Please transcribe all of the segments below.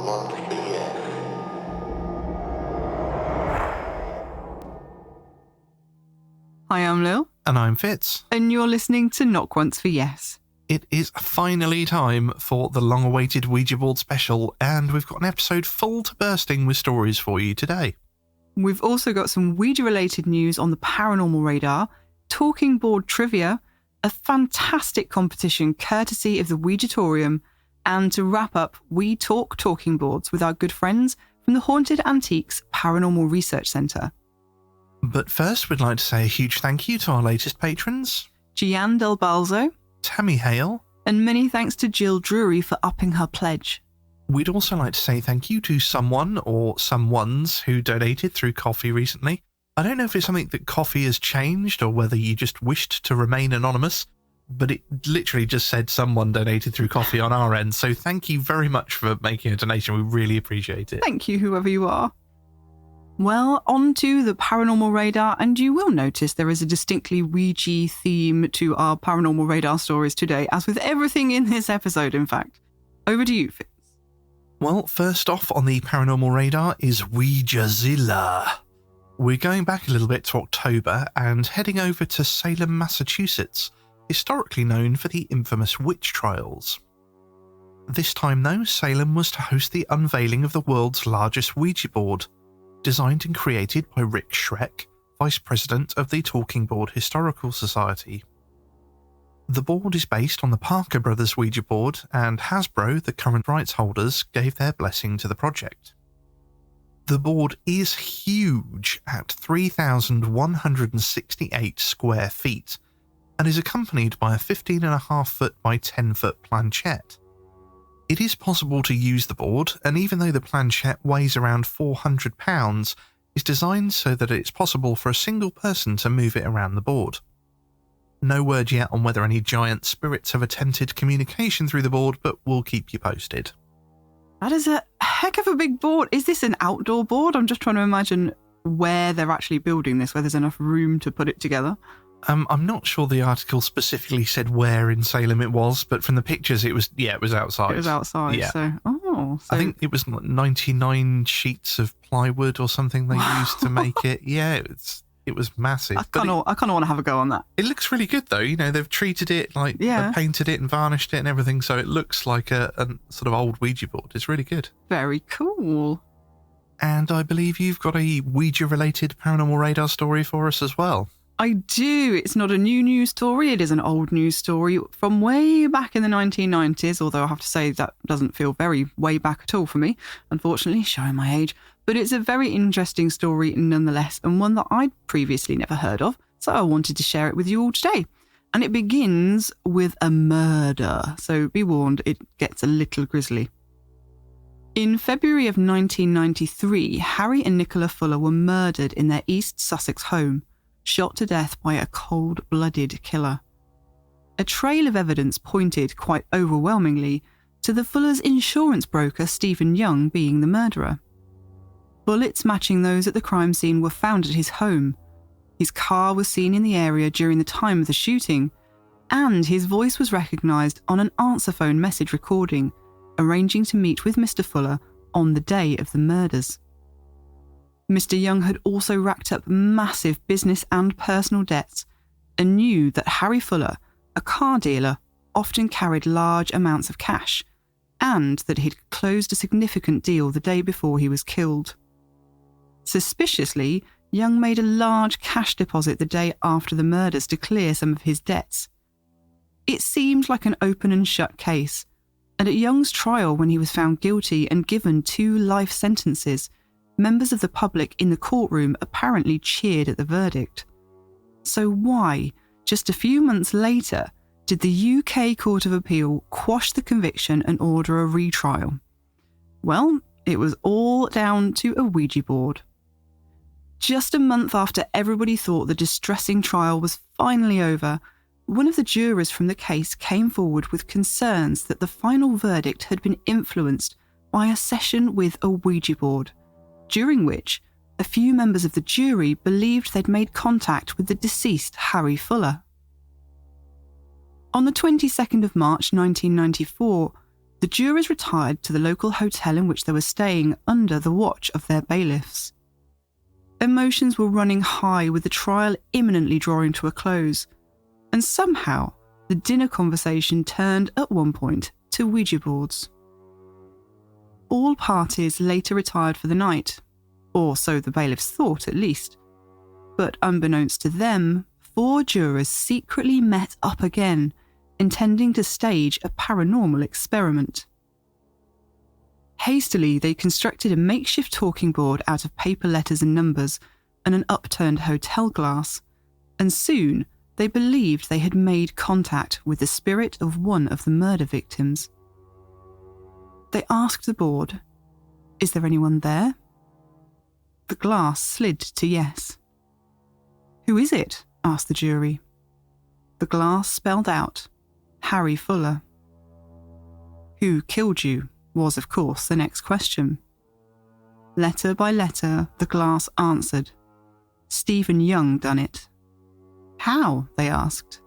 Once for yes. Hi, I'm Lil. And I'm Fitz. And you're listening to Knock Once for Yes. It is finally time for the long-awaited Ouija board special, and we've got an episode full to bursting with stories for you today. We've also got some Ouija-related news on the paranormal radar, talking board trivia, a fantastic competition courtesy of the Ouijatorium, and to wrap up, we talk talking boards with our good friends from the Haunted Antiques Paranormal Research Centre. But first, we'd like to say a huge thank you to our latest patrons, Gian Del Balzo, Tammy Hale, and many thanks to Jill Drury for upping her pledge. We'd also like to say thank you to someone or someones who donated through Coffee recently. I don't know if it's something that Coffee has changed or whether you just wished to remain anonymous, but it literally just said someone donated through Coffee on our end, so thank you very much for making a donation. We really appreciate it. Thank you, whoever you are. Well, on to the paranormal radar, and you will notice there is a distinctly Ouija theme to our paranormal radar stories today, as with everything in this episode, in fact. Over to you, Fitz. Well, first off on the paranormal radar is Ouijazilla. We're going back a little bit to October and heading over to Salem, Massachusetts, historically known for the infamous witch trials. This time, though, Salem was to host the unveiling of the world's largest Ouija board, designed and created by Rick Schreck, Vice President of the Talking Board Historical Society. The board is based on the Parker Brothers Ouija board, and Hasbro, the current rights holders, gave their blessing to the project. The board is huge at 3,168 square feet, and is accompanied by a 15.5 foot by 10 foot planchette. It is possible to use the board, and even though the planchette weighs around 400 pounds, is designed so that it's possible for a single person to move it around the board. No word yet on whether any giant spirits have attempted communication through the board, but we'll keep you posted. That is a heck of a big board. Is this an outdoor board? I'm just trying to imagine where they're actually building this, where there's enough room to put it together. I'm not sure the article specifically said where in Salem it was, but from the pictures it was outside. It was outside, yeah. So I think it was 99 sheets of plywood or something they used to make it. Yeah, it was massive. I kind of want to have a go on that. It looks really good though. You know, they've treated it they've painted it and varnished it and everything, so it looks like a sort of old Ouija board. It's really good. Very cool. And I believe you've got a Ouija-related paranormal radar story for us as well. I do. It's not a new news story. It is an old news story from way back in the 1990s, although I have to say that doesn't feel very way back at all for me, unfortunately, showing my age. But it's a very interesting story nonetheless, and one that I'd previously never heard of, so I wanted to share it with you all today. And it begins with a murder, so be warned, it gets a little grisly. In February of 1993, Harry and Nicola Fuller were murdered in their East Sussex home, shot to death by a cold-blooded killer. A trail of evidence pointed, quite overwhelmingly, to the Fullers' insurance broker Stephen Young being the murderer. Bullets matching those at the crime scene were found at his home. His car was seen in the area during the time of the shooting, and his voice was recognised on an answer phone message recording, arranging to meet with Mr. Fuller on the day of the murders. Mr. Young had also racked up massive business and personal debts and knew that Harry Fuller, a car dealer, often carried large amounts of cash, and that he'd closed a significant deal the day before he was killed. Suspiciously, Young made a large cash deposit the day after the murders to clear some of his debts. It seemed like an open and shut case, and at Young's trial when he was found guilty and given 2 life sentences, members of the public in the courtroom apparently cheered at the verdict. So why, just a few months later, did the UK Court of Appeal quash the conviction and order a retrial? Well, it was all down to a Ouija board. Just a month after everybody thought the distressing trial was finally over, one of the jurors from the case came forward with concerns that the final verdict had been influenced by a session with a Ouija board, during which a few members of the jury believed they'd made contact with the deceased Harry Fuller. On the 22nd of March 1994, the jurors retired to the local hotel in which they were staying under the watch of their bailiffs. Emotions were running high with the trial imminently drawing to a close, and somehow the dinner conversation turned at one point to Ouija boards. All parties later retired for the night, or so the bailiffs thought at least, but unbeknownst to them, 4 jurors secretly met up again, intending to stage a paranormal experiment. Hastily, they constructed a makeshift talking board out of paper letters and numbers and an upturned hotel glass, and soon they believed they had made contact with the spirit of one of the murder victims. They asked the board, "Is there anyone there?" The glass slid to yes. "Who is it?" asked the jury. The glass spelled out, "Harry Fuller." "Who killed you?" was, of course, the next question. Letter by letter, the glass answered, "Stephen Young done it." "How?" they asked.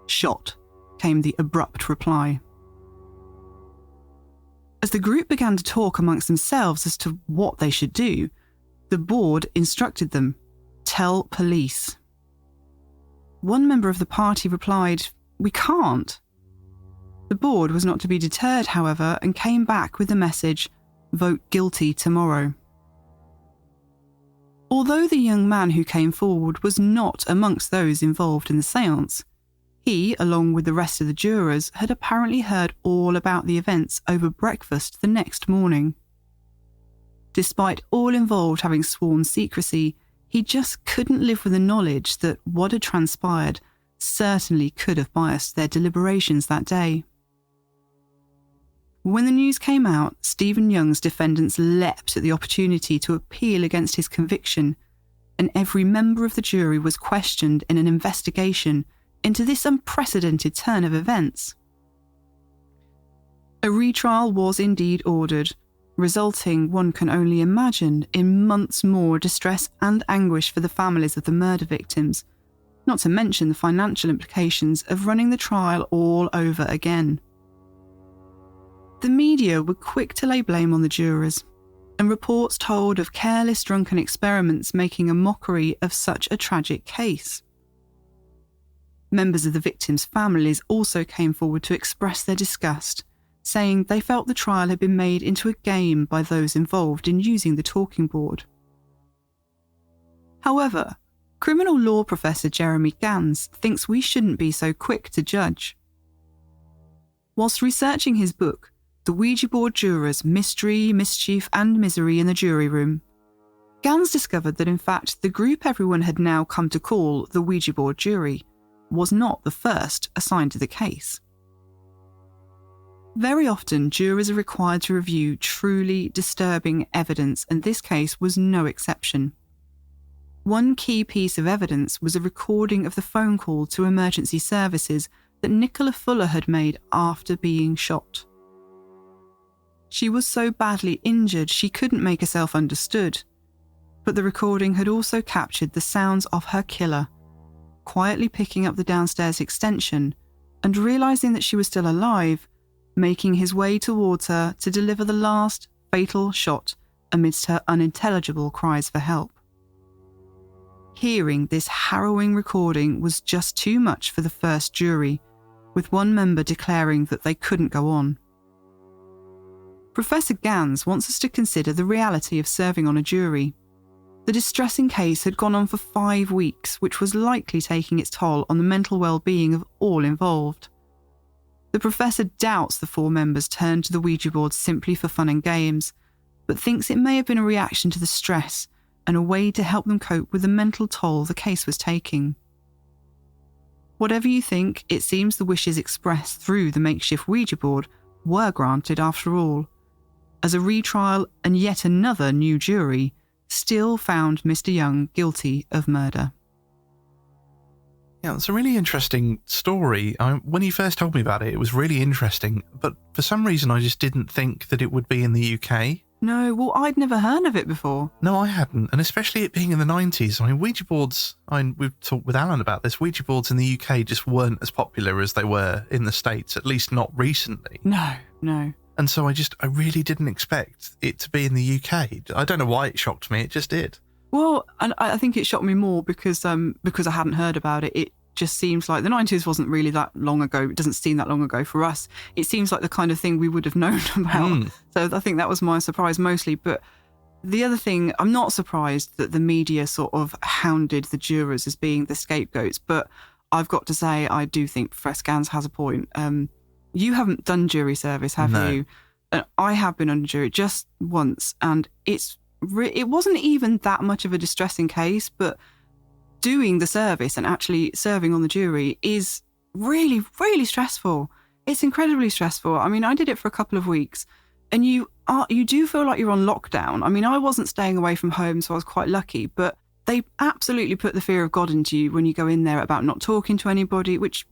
"Shot," came the abrupt reply. As the group began to talk amongst themselves as to what they should do, the board instructed them, "Tell police." One member of the party replied, "We can't." The board was not to be deterred, however, and came back with the message, "Vote guilty tomorrow." Although the young man who came forward was not amongst those involved in the séance, he, along with the rest of the jurors, had apparently heard all about the events over breakfast the next morning. Despite all involved having sworn secrecy, he just couldn't live with the knowledge that what had transpired certainly could have biased their deliberations that day. When the news came out, Stephen Young's defendants leapt at the opportunity to appeal against his conviction, and every member of the jury was questioned in an investigation into this unprecedented turn of events. A retrial was indeed ordered, resulting, one can only imagine, in months more distress and anguish for the families of the murder victims, not to mention the financial implications of running the trial all over again. The media were quick to lay blame on the jurors, and reports told of careless drunken experiments making a mockery of such a tragic case. Members of the victims' families also came forward to express their disgust, saying they felt the trial had been made into a game by those involved in using the talking board. However, criminal law professor Jeremy Gans thinks we shouldn't be so quick to judge. Whilst researching his book, The Ouija Board Jurors, Mystery, Mischief and Misery in the Jury Room, Gans discovered that in fact the group everyone had now come to call the Ouija Board jury was not the first assigned to the case. Very often, jurors are required to review truly disturbing evidence, and this case was no exception. One key piece of evidence was a recording of the phone call to emergency services that Nicola Fuller had made after being shot. She was so badly injured she couldn't make herself understood, but the recording had also captured the sounds of her killer, quietly picking up the downstairs extension and realising that she was still alive, making his way towards her to deliver the last fatal shot amidst her unintelligible cries for help. Hearing this harrowing recording was just too much for the first jury, with one member declaring that they couldn't go on. Professor Gans wants us to consider the reality of serving on a jury. The distressing case had gone on for 5 weeks, which was likely taking its toll on the mental well-being of all involved. The professor doubts the 4 members turned to the Ouija board simply for fun and games, but thinks it may have been a reaction to the stress and a way to help them cope with the mental toll the case was taking. Whatever you think, it seems the wishes expressed through the makeshift Ouija board were granted after all, as a retrial and yet another new jury still found Mr. Young guilty of murder. Yeah, it's a really interesting story. When you first told me about it, it was really interesting, but for some reason I just didn't think that it would be in the UK. No, well, I'd never heard of it before. No, I hadn't, and especially it being in the 90s. I mean, Ouija boards, we've talked with Alan about this, Ouija boards in the UK just weren't as popular as they were in the States, at least not recently. No. And so I really didn't expect it to be in the UK. I don't know why it shocked me. It just did. Well, and I think it shocked me more because I hadn't heard about it. It just seems like the 90s wasn't really that long ago. It doesn't seem that long ago for us. It seems like the kind of thing we would have known about. So I think that was my surprise mostly. But the other thing, I'm not surprised that the media sort of hounded the jurors as being the scapegoats. But I've got to say, I do think Professor Gans has a point. You haven't done jury service, have you? And I have been on jury just once, and it wasn't even that much of a distressing case, but doing the service and actually serving on the jury is really, really stressful. It's incredibly stressful. I mean, I did it for a couple of weeks, and you do feel like you're on lockdown. I mean, I wasn't staying away from home, so I was quite lucky, but they absolutely put the fear of God into you when you go in there about not talking to anybody, which,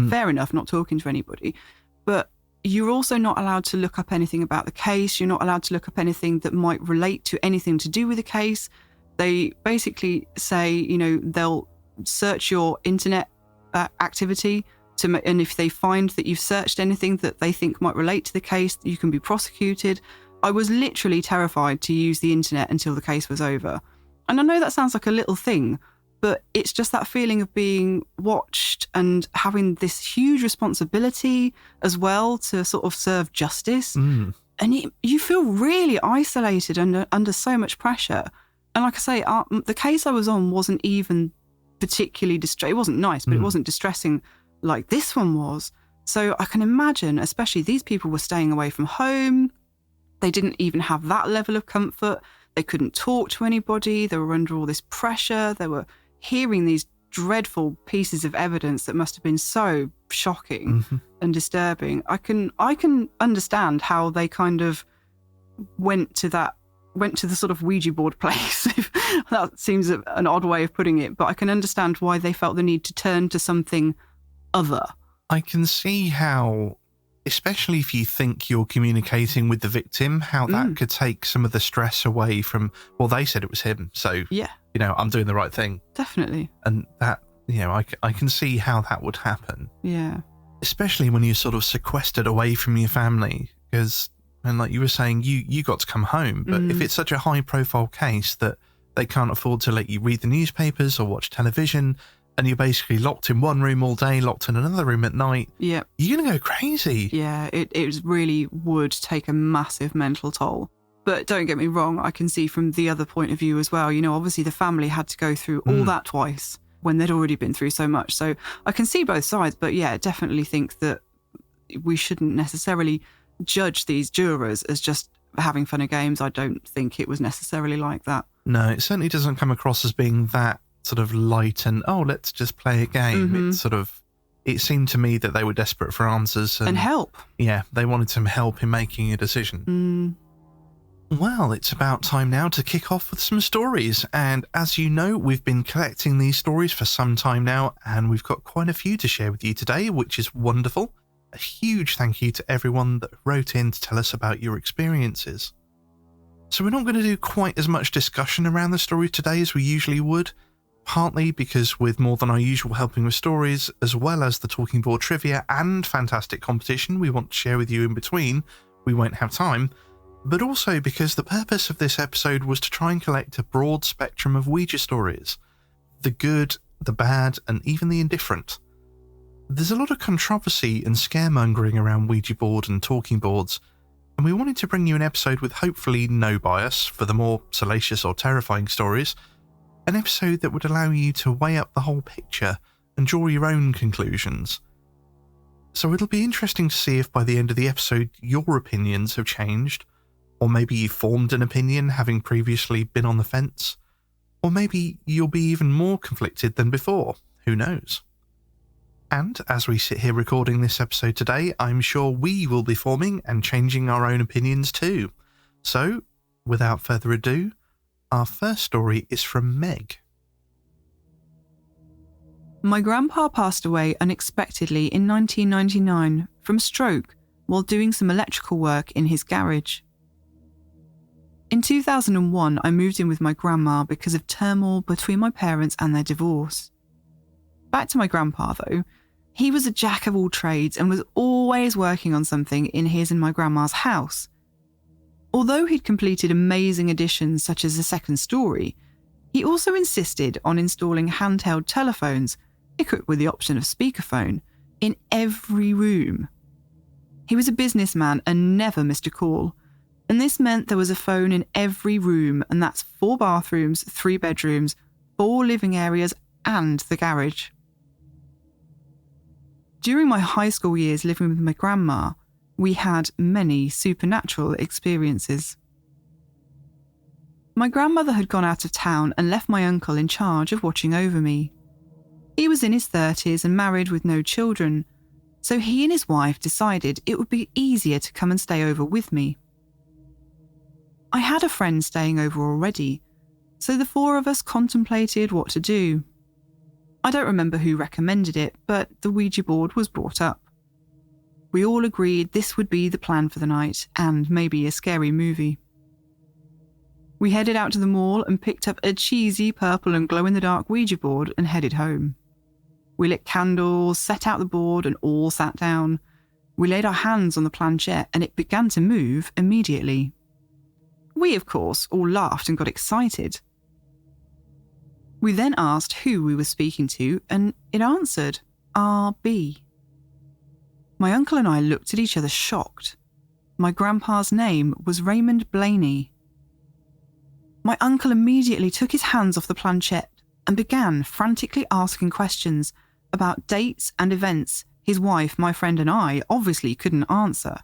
fair enough, not talking to anybody. But you're also not allowed to look up anything about the case. You're not allowed to look up anything that might relate to anything to do with the case. They basically say, they'll search your internet activity and if they find that you've searched anything that they think might relate to the case, you can be prosecuted. I was literally terrified to use the internet until the case was over. And I know that sounds like a little thing, but it's just that feeling of being watched and having this huge responsibility as well to sort of serve justice. And you feel really isolated and under so much pressure. And like I say, the case I was on wasn't even particularly it wasn't nice, but it wasn't distressing like this one was. So I can imagine, especially these people were staying away from home. They didn't even have that level of comfort. They couldn't talk to anybody. They were under all this pressure. They were hearing these dreadful pieces of evidence that must have been so shocking and disturbing. I can understand how they kind of went to the sort of Ouija board place. That seems an odd way of putting it, but I can understand why they felt the need to turn to something other. I can see how, especially if you think you're communicating with the victim, how that could take some of the stress away from, well, they said it was him, so, yeah, I'm doing the right thing. Definitely. And that, I can see how that would happen. Yeah. Especially when you're sort of sequestered away from your family, because, and like you were saying, you got to come home, but if it's such a high-profile case that they can't afford to let you read the newspapers or watch television, and you're basically locked in one room all day, locked in another room at night. Yeah. You're going to go crazy. Yeah, it really would take a massive mental toll. But don't get me wrong, I can see from the other point of view as well. Obviously the family had to go through all that twice when they'd already been through so much. So I can see both sides, but yeah, definitely think that we shouldn't necessarily judge these jurors as just having fun and games. I don't think it was necessarily like that. No, it certainly doesn't come across as being that sort of light and, let's just play a game. It's it seemed to me that they were desperate for answers. And help. Yeah, they wanted some help in making a decision. Well, it's about time now to kick off with some stories. And as you know, we've been collecting these stories for some time now, and we've got quite a few to share with you today, which is wonderful. A huge thank you to everyone that wrote in to tell us about your experiences. So we're not going to do quite as much discussion around the story today as we usually would, partly because with more than our usual helping with stories, as well as the talking board trivia and fantastic competition we want to share with you in between, we won't have time, but also because the purpose of this episode was to try and collect a broad spectrum of Ouija stories. The good, the bad, and even the indifferent. There's a lot of controversy and scaremongering around Ouija board and talking boards, and we wanted to bring you an episode with hopefully no bias for the more salacious or terrifying stories, an episode that would allow you to weigh up the whole picture and draw your own conclusions. So it'll be interesting to see if by the end of the episode your opinions have changed, or maybe you formed an opinion having previously been on the fence, or maybe you'll be even more conflicted than before, who knows. And as we sit here recording this episode today, I'm sure we will be forming and changing our own opinions too. So, without further ado, our first story is from Meg. My grandpa passed away unexpectedly in 1999 from stroke while doing some electrical work in his garage. In 2001, I moved in with my grandma because of turmoil between my parents and their divorce. Back to my grandpa though, He was a jack of all trades and was always working on something in his and my grandma's house. Although he'd completed amazing additions such as the second story, he also insisted on installing handheld telephones, equipped with the option of speakerphone, in every room. He was a businessman and never missed a call, and this meant there was a phone in every room, and that's 4 bathrooms, 3 bedrooms, 4 living areas, and the garage. During my high school years living with my grandma, we had many supernatural experiences. My grandmother had gone out of town and left my uncle in charge of watching over me. He was in his 30s and married with no children, so he and his wife decided it would be easier to come and stay over with me. I had a friend staying over already, so the 4 of us contemplated what to do. I don't remember who recommended it, but the Ouija board was brought up. We all agreed this would be the plan for the night, and maybe a scary movie. We headed out to the mall and picked up a cheesy purple and glow-in-the-dark Ouija board and headed home. We lit candles, set out the board, and all sat down. We laid our hands on the planchette and it began to move immediately. We, of course, all laughed and got excited. We then asked who we were speaking to, and it answered, RB. My uncle and I looked at each other shocked. My grandpa's name was Raymond Blaney. My uncle immediately took his hands off the planchette and began frantically asking questions about dates and events his wife, my friend, and I obviously couldn't answer.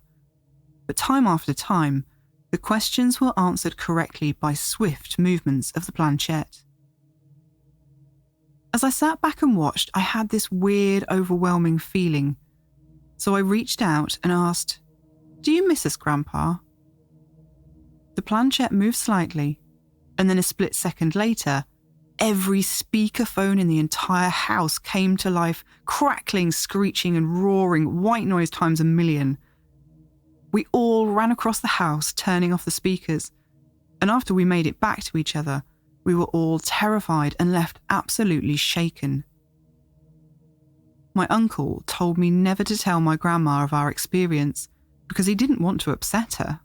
But time after time, the questions were answered correctly by swift movements of the planchette. As I sat back and watched, I had this weird, overwhelming feeling. So I reached out and asked, "Do you miss us, Grandpa?" The planchette moved slightly, and then a split second later, every speakerphone in the entire house came to life, crackling, screeching, and roaring, white noise times a million. We all ran across the house, turning off the speakers, and after we made it back to each other, we were all terrified and left absolutely shaken. My uncle told me never to tell my grandma of our experience because he didn't want to upset her.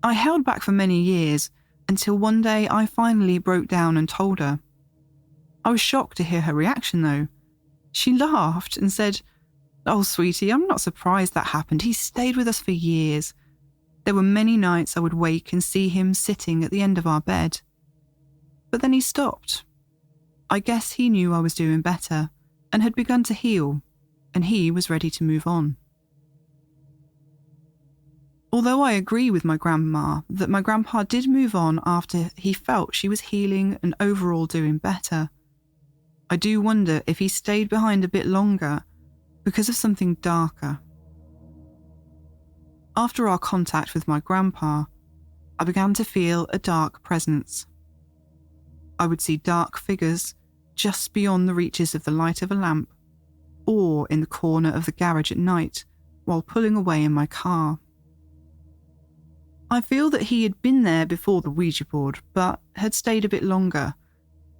I held back for many years until one day I finally broke down and told her. I was shocked to hear her reaction though. She laughed and said, "Oh, sweetie, I'm not surprised that happened. He stayed with us for years. There were many nights I would wake and see him sitting at the end of our bed. But then he stopped. I guess he knew I was doing better and had begun to heal, and he was ready to move on." Although I agree with my grandma that my grandpa did move on after he felt she was healing and overall doing better, I do wonder if he stayed behind a bit longer because of something darker. After our contact with my grandpa, I began to feel a dark presence. I would see dark figures just beyond the reaches of the light of a lamp, or in the corner of the garage at night while pulling away in my car. I feel that he had been there before the Ouija board, but had stayed a bit longer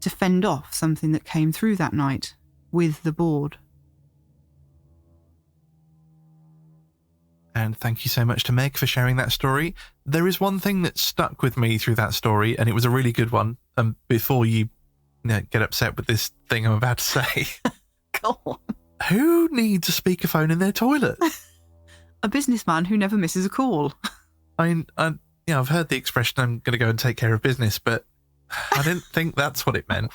to fend off something that came through that night with the board. And thank you so much to Meg for sharing that story. There is one thing that stuck with me through that story, and it was a really good one. Before you get upset with this thing I'm about to say. Go on. Who needs a speakerphone in their toilet? A businessman who never misses a call. I've heard the expression, "I'm going to go and take care of business," but I didn't think that's what it meant.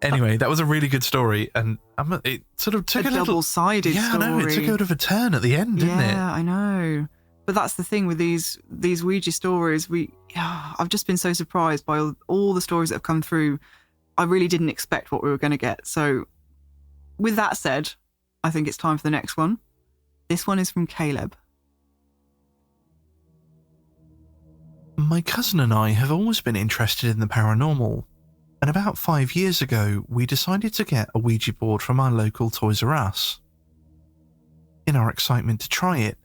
Anyway, that was a really good story, and it sort of took a double-sided story. I know, it took a bit of a turn at the end, didn't it? Yeah, I know. But that's the thing with these Ouija stories. I've just been so surprised by all the stories that have come through. I really didn't expect what we were going to get. So, with that said, I think it's time for the next one. This one is from Caleb. My cousin and I have always been interested in the paranormal, and about 5 years ago, we decided to get a Ouija board from our local Toys R Us. In our excitement to try it,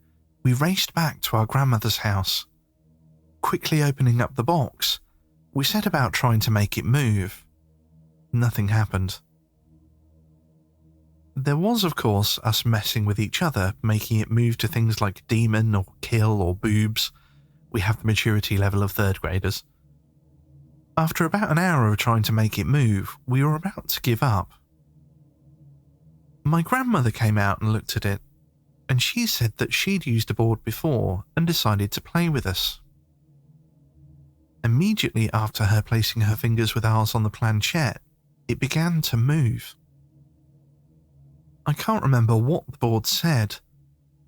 we raced back to our grandmother's house. Quickly opening up the box, we set about trying to make it move. Nothing happened. There was, of course, us messing with each other, making it move to things like demon or kill or boobs. We have the maturity level of third graders. After about an hour of trying to make it move, we were about to give up. My grandmother came out and looked at it, and she said that she'd used a board before and decided to play with us. Immediately after her placing her fingers with ours on the planchette, it began to move. I can't remember what the board said,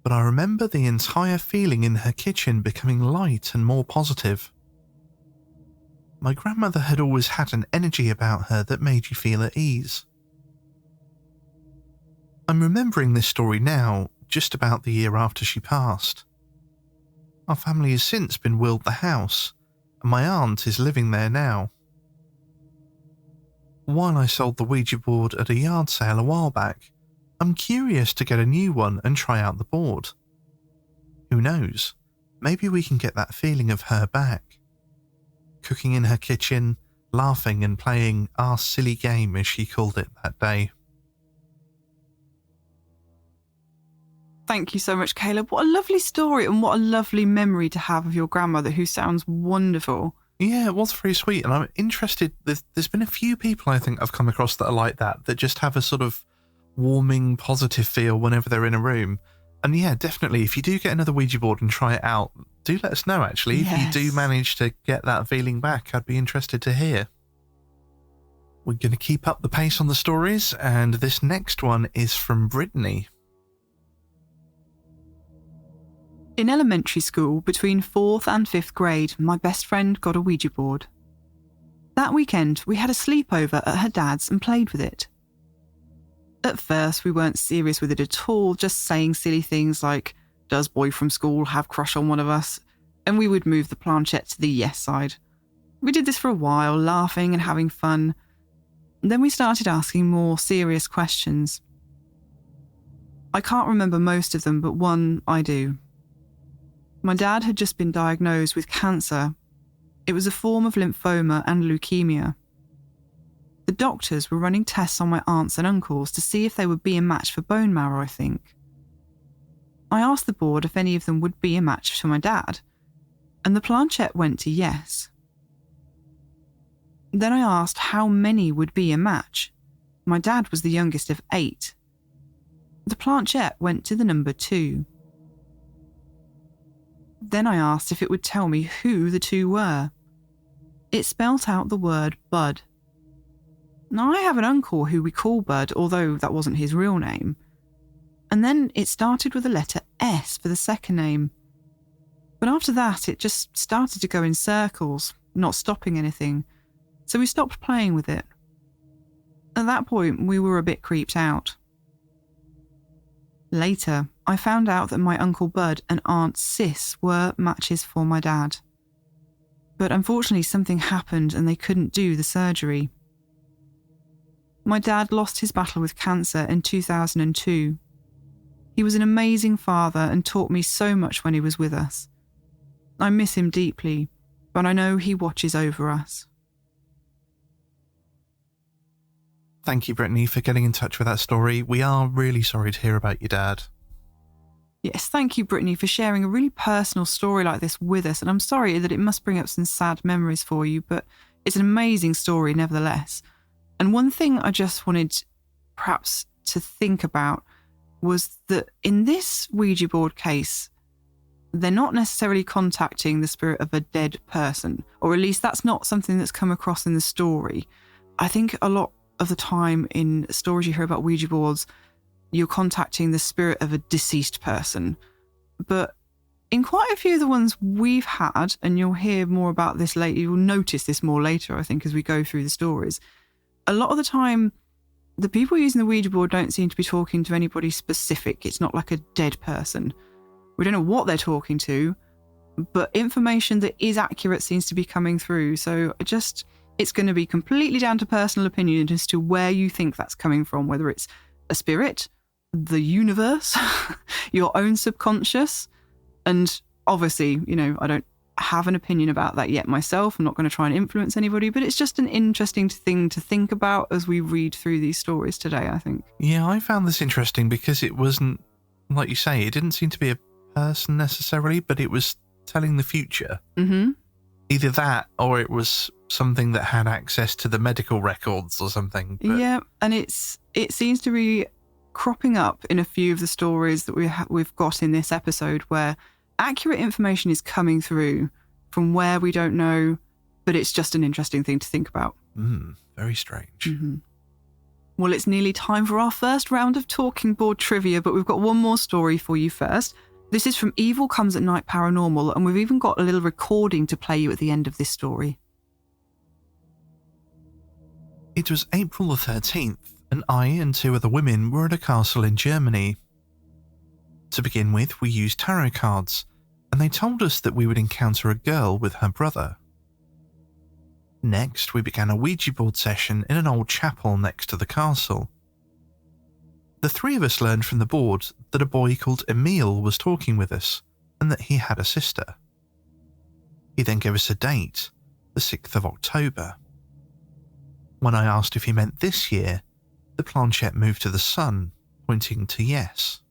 but I remember the entire feeling in her kitchen becoming light and more positive. My grandmother had always had an energy about her that made you feel at ease. I'm remembering this story now, just about the year after she passed. Our family has since been willed the house, and my aunt is living there now. While I sold the Ouija board at a yard sale a while back, I'm curious to get a new one and try out the board. Who knows, maybe we can get that feeling of her back. Cooking in her kitchen, laughing and playing our silly game as she called it that day. Thank you so much, Caleb. What a lovely story and what a lovely memory to have of your grandmother, who sounds wonderful. Yeah, it was very sweet, and I'm interested. There's been a few people I think I've come across that are like that just have a sort of warming, positive feel whenever they're in a room. And yeah, definitely, if you do get another Ouija board and try it out, do let us know, actually. Yes. If you do manage to get that feeling back, I'd be interested to hear. We're going to keep up the pace on the stories, and this next one is from Brittany. In elementary school, between 4th and 5th grade, my best friend got a Ouija board. That weekend, we had a sleepover at her dad's and played with it. At first, we weren't serious with it at all, just saying silly things like, "Does boy from school have crush on one of us?" And we would move the planchette to the yes side. We did this for a while, laughing and having fun. Then we started asking more serious questions. I can't remember most of them, but one I do. My dad had just been diagnosed with cancer. It was a form of lymphoma and leukemia. The doctors were running tests on my aunts and uncles to see if they would be a match for bone marrow, I think. I asked the board if any of them would be a match for my dad, and the planchette went to yes. Then I asked how many would be a match. My dad was the youngest of 8. The planchette went to the number 2. Then I asked if it would tell me who the 2 were. It spelt out the word Bud. Now, I have an uncle who we call Bud, although that wasn't his real name. And then it started with the letter S for the second name. But after that, it just started to go in circles, not stopping anything. So we stopped playing with it. At that point, we were a bit creeped out. Later, I found out that my Uncle Bud and Aunt Sis were matches for my dad. But unfortunately, something happened and they couldn't do the surgery. My dad lost his battle with cancer in 2002. He was an amazing father and taught me so much when he was with us. I miss him deeply, but I know he watches over us. Thank you, Brittany, for getting in touch with that story. We are really sorry to hear about your dad. Yes, thank you, Brittany, for sharing a really personal story like this with us. And I'm sorry that it must bring up some sad memories for you, but it's an amazing story nevertheless. And one thing I just wanted perhaps to think about was that in this Ouija board case, they're not necessarily contacting the spirit of a dead person, or at least that's not something that's come across in the story. I think a lot of the time in stories you hear about Ouija boards, you're contacting the spirit of a deceased person. But in quite a few of the ones we've had, and you'll hear more about this later, you'll notice this more later, I think, as we go through the stories, a lot of the time, the people using the Ouija board don't seem to be talking to anybody specific. It's not like a dead person. We don't know what they're talking to, but information that is accurate seems to be coming through. So it's going to be completely down to personal opinion as to where you think that's coming from, whether it's a spirit, the universe, your own subconscious. And obviously, I don't have an opinion about that yet myself. I'm not going to try and influence anybody, but it's just an interesting thing to think about as we read through these stories today, I think. Yeah, I found this interesting because it wasn't, like you say, it didn't seem to be a person necessarily, but it was telling the future. Mm-hmm. Either that or it was something that had access to the medical records or something. But... Yeah, and it seems to be cropping up in a few of the stories that we've got in this episode where accurate information is coming through from where we don't know, but it's just an interesting thing to think about. Very strange. Mm-hmm. Well, it's nearly time for our first round of talking board trivia, but we've got one more story for you first. This is from Evil Comes at Night Paranormal, and we've even got a little recording to play you at the end of this story. It was April the 13th, and I and 2 other women were at a castle in Germany. To begin with, we used tarot cards, and they told us that we would encounter a girl with her brother. Next, we began a Ouija board session in an old chapel next to the castle. The 3 of us learned from the board that a boy called Emil was talking with us, and that he had a sister. He then gave us a date, the 6th of October. When I asked if he meant this year, the planchette moved to the sun, pointing to yes.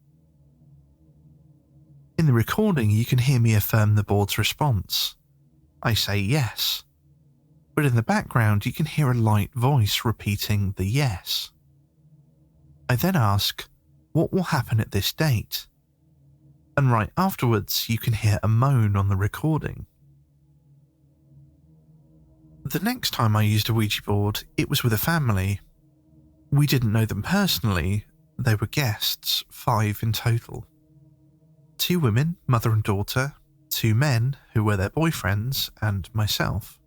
In the recording, you can hear me affirm the board's response. I say yes. But in the background, you can hear a light voice repeating the yes. I then ask, what will happen at this date? And right afterwards, you can hear a moan on the recording. The next time I used a Ouija board, it was with a family. We didn't know them personally. They were guests, 5 in total. 2 women, mother and daughter, 2 men who were their boyfriends, and myself.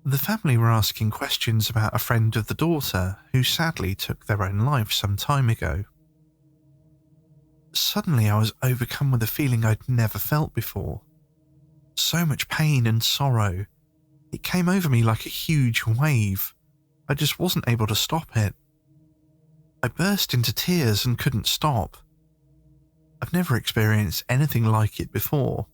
The family were asking questions about a friend of the daughter who sadly took their own life some time ago. Suddenly I was overcome with a feeling I'd never felt before. So much pain and sorrow. It came over me like a huge wave. I just wasn't able to stop it. I burst into tears and couldn't stop. I've never experienced anything like it before.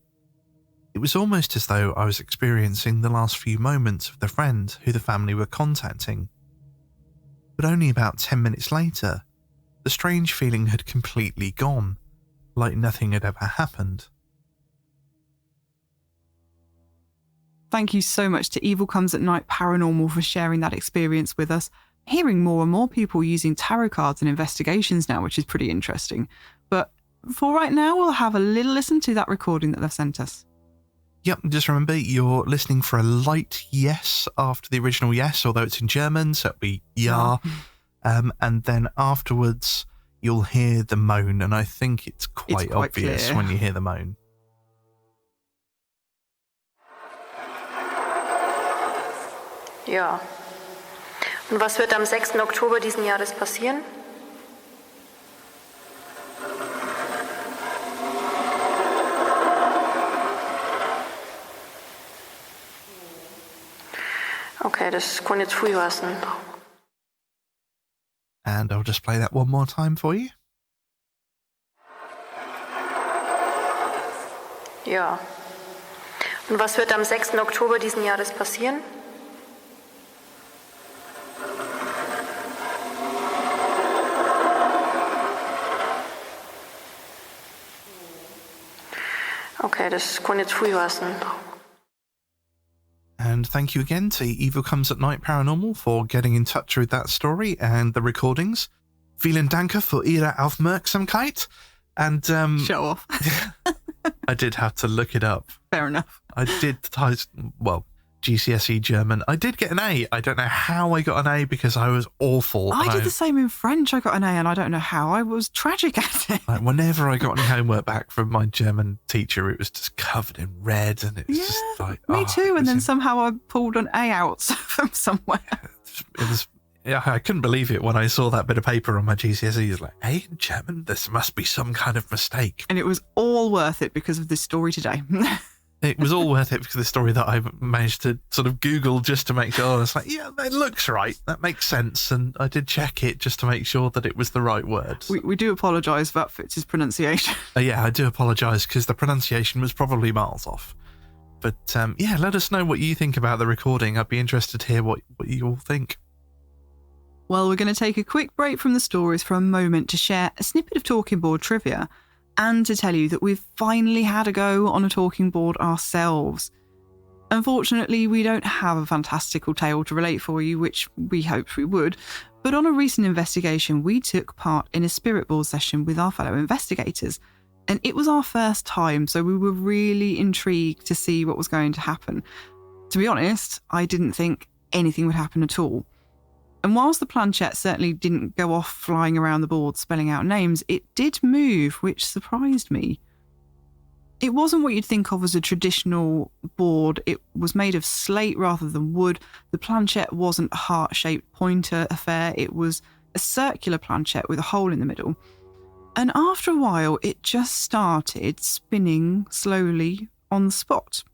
It was almost as though I was experiencing the last few moments of the friend who the family were contacting. But only about 10 minutes later, the strange feeling had completely gone, like nothing had ever happened. Thank you so much to Evil Comes at Night Paranormal for sharing that experience with us. Hearing more and more people using tarot cards in investigations now, which is pretty interesting. But for right now, we'll have a little listen to that recording that they've sent us. Yep, just remember you're listening for a light yes after the original yes, although it's in German, so it'll be ja. And then afterwards, you'll hear the moan, and I think it's quite obvious clear when you hear the moan. Ja. Und was wird am 6. Oktober diesen Jahres passieren? Okay, das kann jetzt früh heißen. And I'll just play that one more time for you. Ja. Und was wird am 6. Oktober diesen Jahres passieren? Okay, das kann jetzt früh heißen. And thank you again to Evil Comes at Night Paranormal for getting in touch with that story and the recordings. Vielen Dank für Ihre Aufmerksamkeit. And show off. I did have to look it up. Fair enough. I did, GCSE German. I did get an A. I don't know how I got an A because I was awful. I did the same in French. I got an A and I don't know how. I was tragic at it. Like whenever I got any homework back from my German teacher, it was just covered in red and it was just like... Me too. And then somehow I pulled an A out from somewhere. It was... Yeah, I couldn't believe it when I saw that bit of paper on my GCSE. It was like, A in German? This must be some kind of mistake. And it was all worth it because of this story today. It was all worth it because of the story that I managed to sort of Google just to make sure. It's like, yeah, that looks right. That makes sense. And I did check it just to make sure that it was the right word. We do apologise for Fitz's pronunciation. Yeah, I do apologise because the pronunciation was probably miles off. But yeah, let us know what you think about the recording. I'd be interested to hear what you all think. Well, we're going to take a quick break from the stories for a moment to share a snippet of talking board trivia and to tell you that we've finally had a go on a talking board ourselves. Unfortunately, we don't have a fantastical tale to relate for you, which we hoped we would, but on a recent investigation, we took part in a spirit board session with our fellow investigators. And it was our first time, so we were really intrigued to see what was going to happen. To be honest, I didn't think anything would happen at all. And whilst the planchette certainly didn't go off flying around the board spelling out names, it did move, which surprised me. It wasn't what you'd think of as a traditional board. It was made of slate rather than wood. The planchette wasn't a heart-shaped pointer affair. It was a circular planchette with a hole in the middle. And after a while, it just started spinning slowly on the spot.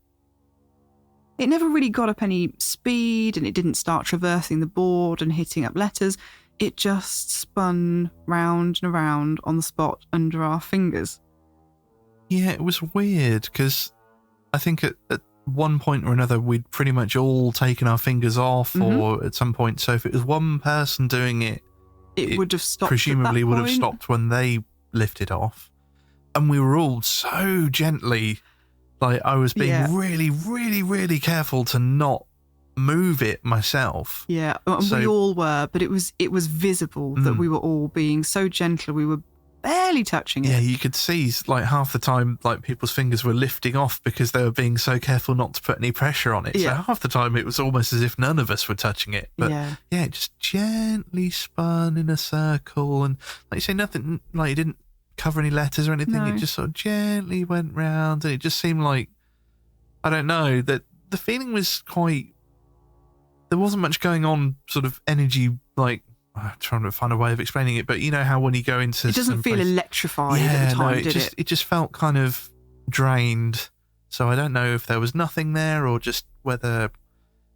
It never really got up any speed, and it didn't start traversing the board and hitting up letters. It just spun round and around on the spot under our fingers. Yeah, it was weird because I think at one point or another, we'd pretty much all taken our fingers off, or at some point. So if it was one person doing it, it would have stopped. Presumably at that would have point. stopped when they lifted off. And we were all so gently, like I was being really, really, really careful to not move it myself. Yeah, and we all were, but it was visible that we were all being so gentle. We were barely touching it. Yeah, you could see like half the time, like people's fingers were lifting off because they were being so careful not to put any pressure on it. Yeah. So half the time it was almost as if none of us were touching it. But yeah, it just gently spun in a circle, and like you say, nothing, like it didn't cover any letters or anything. No. It just sort of gently went round, and it just seemed like, I don't know, that the feeling was quite, there wasn't much going on, sort of energy, like, I'm trying to find a way of explaining it, but you know how when you go into it doesn't feel electrified at the time, did it? It just felt kind of drained. So I don't know if there was nothing there, or just whether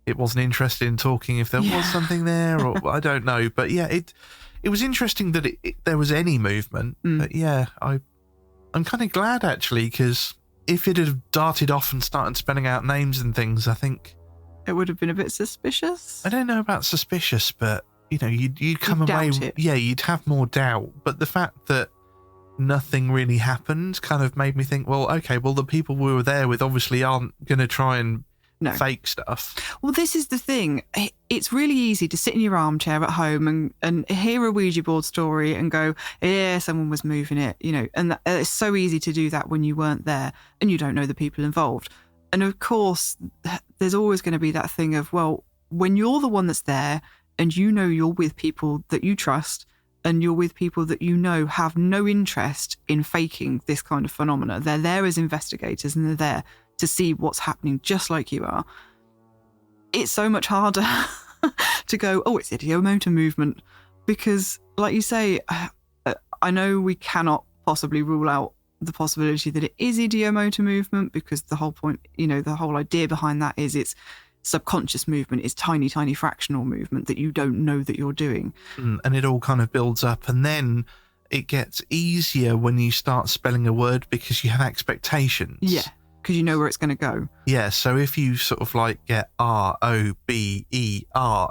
it wasn't interested in talking if there was something there, or I don't know. But yeah, it was interesting that there was any movement. But yeah, I'm kind of glad actually, because if it had darted off and started spelling out names and things, I think it would have been a bit suspicious. I don't know about suspicious, but you know, you'd come away, you'd have more doubt. But the fact that nothing really happened kind of made me think, well, okay, well, the people we were there with obviously aren't going to try and fake stuff. Well, this is the thing. It's really easy to sit in your armchair at home and hear a Ouija board story and go, yeah, someone was moving it, you know, and it's so easy to do that when you weren't there and you don't know the people involved. And of course, there's always going to be that thing of, well, when you're the one that's there, and you know you're with people that you trust, and you're with people that you know have no interest in faking this kind of phenomena. They're there as investigators, and they're there to see what's happening just like you are. It's so much harder to go, oh, it's idiomotor movement. Because, like you say, I know we cannot possibly rule out the possibility that it is idiomotor movement, because the whole point, you know, the whole idea behind that is it's subconscious movement, is tiny fractional movement that you don't know that you're doing. And it all kind of builds up, and then it gets easier when you start spelling a word because you have expectations. Yeah, because you know where it's going to go. Yeah, so if you sort of like get R-O-B-E-R,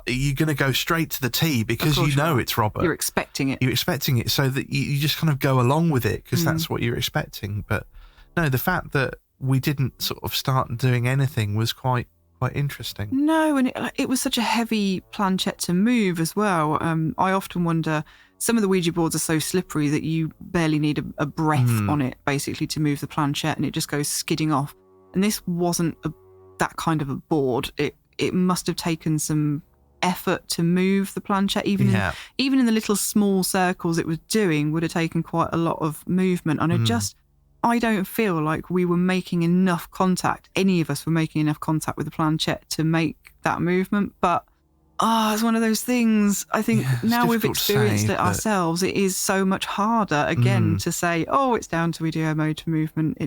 you're going to go straight to the T because you know it's Robert. You're expecting it. You're expecting it, so that you just kind of go along with it because that's what you're expecting. But no, the fact that we didn't sort of start doing anything was quite interesting. No, and it was such a heavy planchette to move as well. I often wonder, some of the Ouija boards are so slippery that you barely need a breath on it, basically, to move the planchette, and it just goes skidding off. And this wasn't that kind of a board. It must have taken some effort to move the planchette. Even in the little small circles it was doing would have taken quite a lot of movement. And I don't feel like we were making enough contact. Any of us were making enough contact with the planchette to make that movement. But it's one of those things. I think now we've experienced it ourselves, it is so much harder again to say, oh, it's down to idiomotor movement.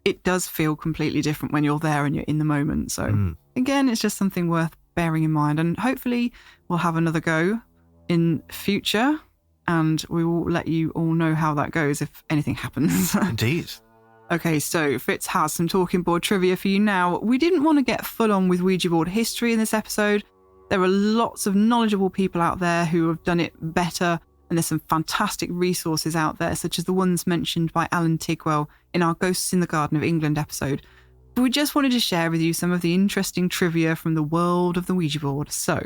it does feel completely different when you're there and you're in the moment. So again, it's just something worth bearing in mind. And hopefully we'll have another go in future and we will let you all know how that goes if anything happens. Indeed. Okay, so Fitz has some talking board trivia for you now. We didn't want to get full on with Ouija board history in this episode. There are lots of knowledgeable people out there who have done it better, and there's some fantastic resources out there, such as the ones mentioned by Alan Tigwell in our Ghosts in the Garden of England episode. But we just wanted to share with you some of the interesting trivia from the world of the Ouija board. So,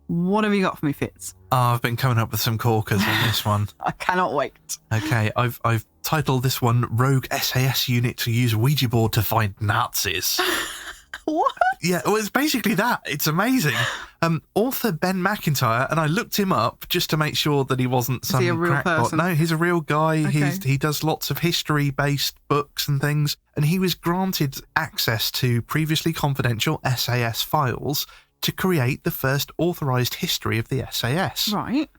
what have you got for me, Fitz? I've been coming up with some corkers on this one. I cannot wait. Okay, I've titled this one Rogue SAS Unit to Use Ouija Board to Find Nazis. What? Yeah, well, it's basically that. It's amazing. Author Ben McIntyre, and I looked him up just to make sure that he wasn't some Is he a real crackpot. person? No, he's a real guy. Okay. He does lots of history-based books and things, and he was granted access to previously confidential SAS files to create the first authorised history of the SAS. Right.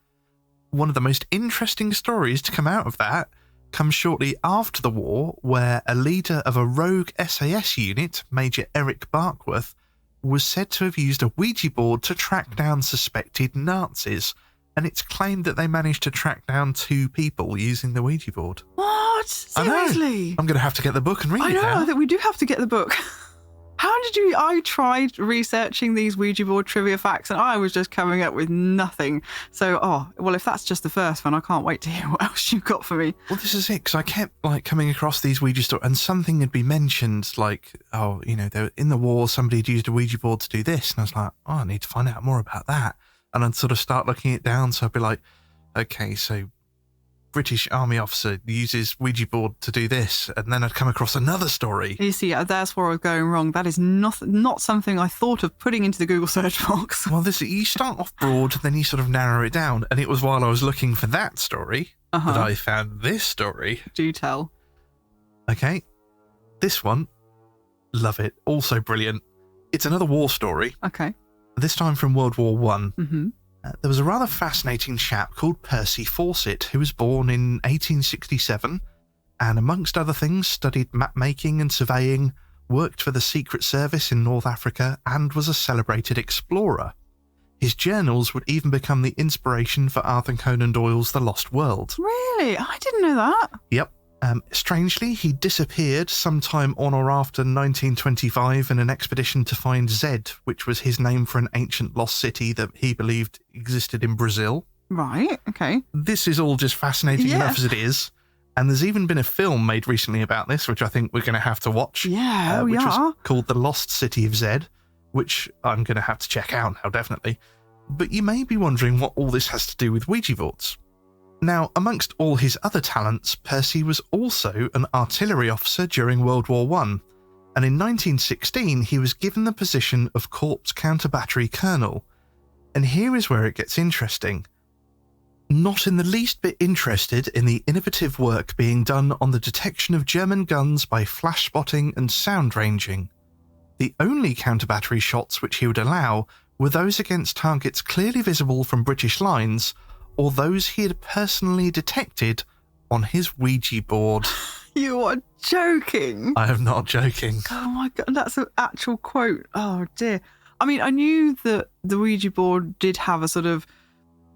One of the most interesting stories to come out of that comes shortly after the war, where a leader of a rogue SAS unit, Major Eric Barkworth, was said to have used a Ouija board to track down suspected Nazis, and it's claimed that they managed to track down 2 people using the Ouija board. What? I know. Seriously? I'm going to have to get the book and read I it know, now. I think we do have to get the book. How did you... I tried researching these Ouija board trivia facts and I was just coming up with nothing. So, well, if that's just the first one, I can't wait to hear what else you've got for me. Well, this is it, because I kept coming across these Ouija stories, and something had been mentioned, in the war, somebody had used a Ouija board to do this, and I was like, I need to find out more about that. And I'd sort of start looking it down, so I'd be like, okay, so British Army officer uses Ouija board to do this, and then I'd come across another story. You see, that's where I was going wrong. That is not something I thought of putting into the Google search box. Well, you start off broad, then you sort of narrow it down, and it was while I was looking for that story that I found this story. Do tell. Okay, this one, love it, also brilliant. It's another war story. Okay. This time from World War One. Mm-hmm. There was a rather fascinating chap called Percy Fawcett, who was born in 1867 and, amongst other things, studied map-making and surveying, worked for the Secret Service in North Africa, and was a celebrated explorer. His journals would even become the inspiration for Arthur Conan Doyle's The Lost World. Really? I didn't know that. Yep. Strangely, he disappeared sometime on or after 1925 in an expedition to find Zed, which was his name for an ancient lost city that he believed existed in Brazil. Right, okay. This is all just fascinating enough as it is. And there's even been a film made recently about this, which I think we're going to have to watch. Yeah, which was called The Lost City of Zed, which I'm going to have to check out now, definitely. But you may be wondering what all this has to do with Ouija boards. Now, amongst all his other talents, Percy was also an artillery officer during World War I, and in 1916 he was given the position of Corps Counter-Battery Colonel. And here is where it gets interesting. Not in the least bit interested in the innovative work being done on the detection of German guns by flash spotting and sound ranging. The only counter-battery shots which he would allow were those against targets clearly visible from British lines, or those he had personally detected on his Ouija board. You are joking. I am not joking. Oh my God, that's an actual quote. Oh dear. I mean, I knew that the Ouija board did have a sort of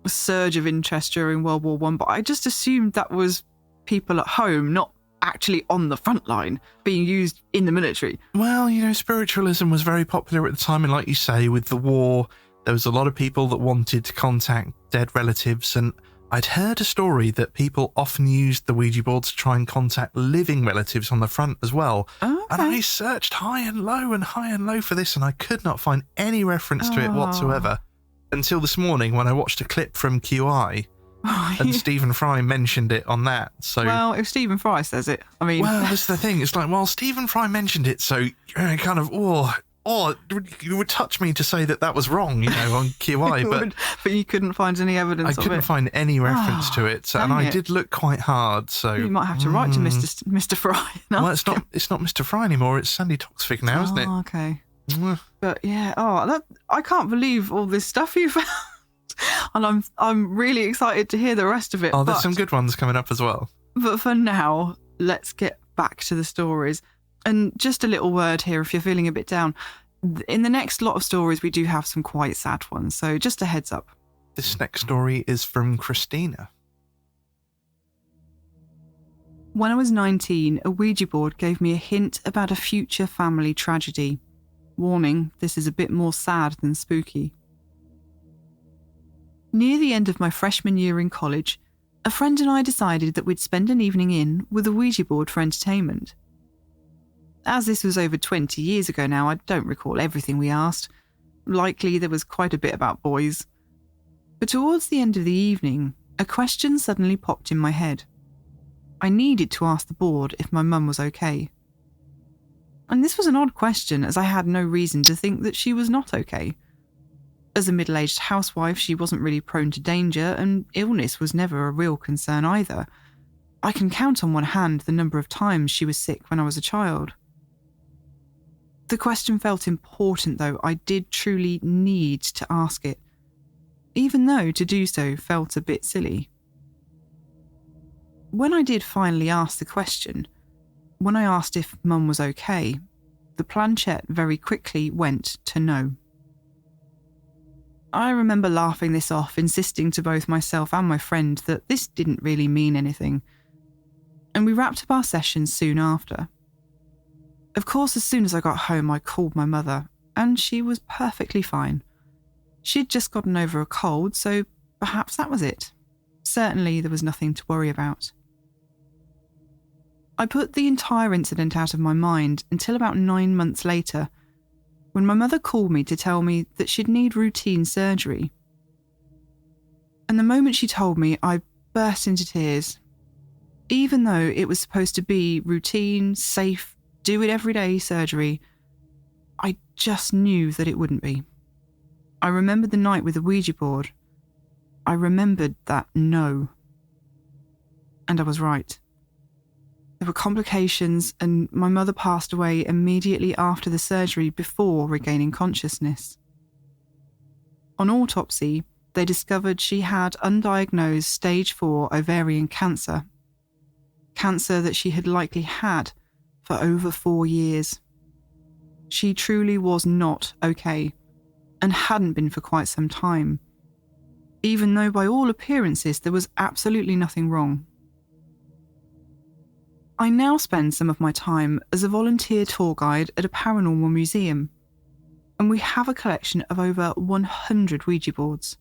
surge of interest during World War I, but I just assumed that was people at home, not actually on the front line, being used in the military. Well, spiritualism was very popular at the time, and like you say, with the war, there was a lot of people that wanted to contact dead relatives, and I'd heard a story that people often used the Ouija board to try and contact living relatives on the front as well. Oh, okay. And I searched high and low for this, and I could not find any reference to it whatsoever until this morning when I watched a clip from QI, and Stephen Fry mentioned it on that. So, well, if Stephen Fry says it, I mean... Well, that's the thing. It's like, well, Stephen Fry mentioned it, so kind of, it would touch me to say that was wrong, on QI, but you couldn't find any evidence of it. I couldn't find any reference to it, and I did look quite hard. So you might have to write to Mr. Fry. Well, it's not Mr. Fry anymore. It's Sandy Toxvig now, isn't it? Okay. But yeah, I can't believe all this stuff you found, and I'm really excited to hear the rest of it. Oh, there's some good ones coming up as well. But for now, let's get back to the stories. And just a little word here if you're feeling a bit down. In the next lot of stories, we do have some quite sad ones, so just a heads up. This next story is from Christina. When I was 19, a Ouija board gave me a hint about a future family tragedy. Warning, this is a bit more sad than spooky. Near the end of my freshman year in college, a friend and I decided that we'd spend an evening in with a Ouija board for entertainment. As this was over 20 years ago now, I don't recall everything we asked. Likely there was quite a bit about boys. But towards the end of the evening, a question suddenly popped in my head. I needed to ask the board if my mum was okay. And this was an odd question, as I had no reason to think that she was not okay. As a middle-aged housewife, she wasn't really prone to danger, and illness was never a real concern either. I can count on one hand the number of times she was sick when I was a child. The question felt important, though. I did truly need to ask it, even though to do so felt a bit silly. When I did finally ask the question, when I asked if Mum was okay, the planchette very quickly went to no. I remember laughing this off, insisting to both myself and my friend that this didn't really mean anything, and we wrapped up our session soon after. Of course, as soon as I got home, I called my mother, and she was perfectly fine. She'd just gotten over a cold, so perhaps that was it. Certainly, there was nothing to worry about. I put the entire incident out of my mind until about 9 months later, when my mother called me to tell me that she'd need routine surgery. And the moment she told me, I burst into tears. Even though it was supposed to be routine, safe, do it every day surgery, I just knew that it wouldn't be. I remembered the night with the Ouija board. I remembered that no. And I was right. There were complications, and my mother passed away immediately after the surgery before regaining consciousness. On autopsy, they discovered she had undiagnosed stage 4 ovarian cancer. Cancer that she had likely had for over 4 years. She truly was not okay, and hadn't been for quite some time, even though by all appearances there was absolutely nothing wrong. I now spend some of my time as a volunteer tour guide at a paranormal museum, and we have a collection of over 100 Ouija boards.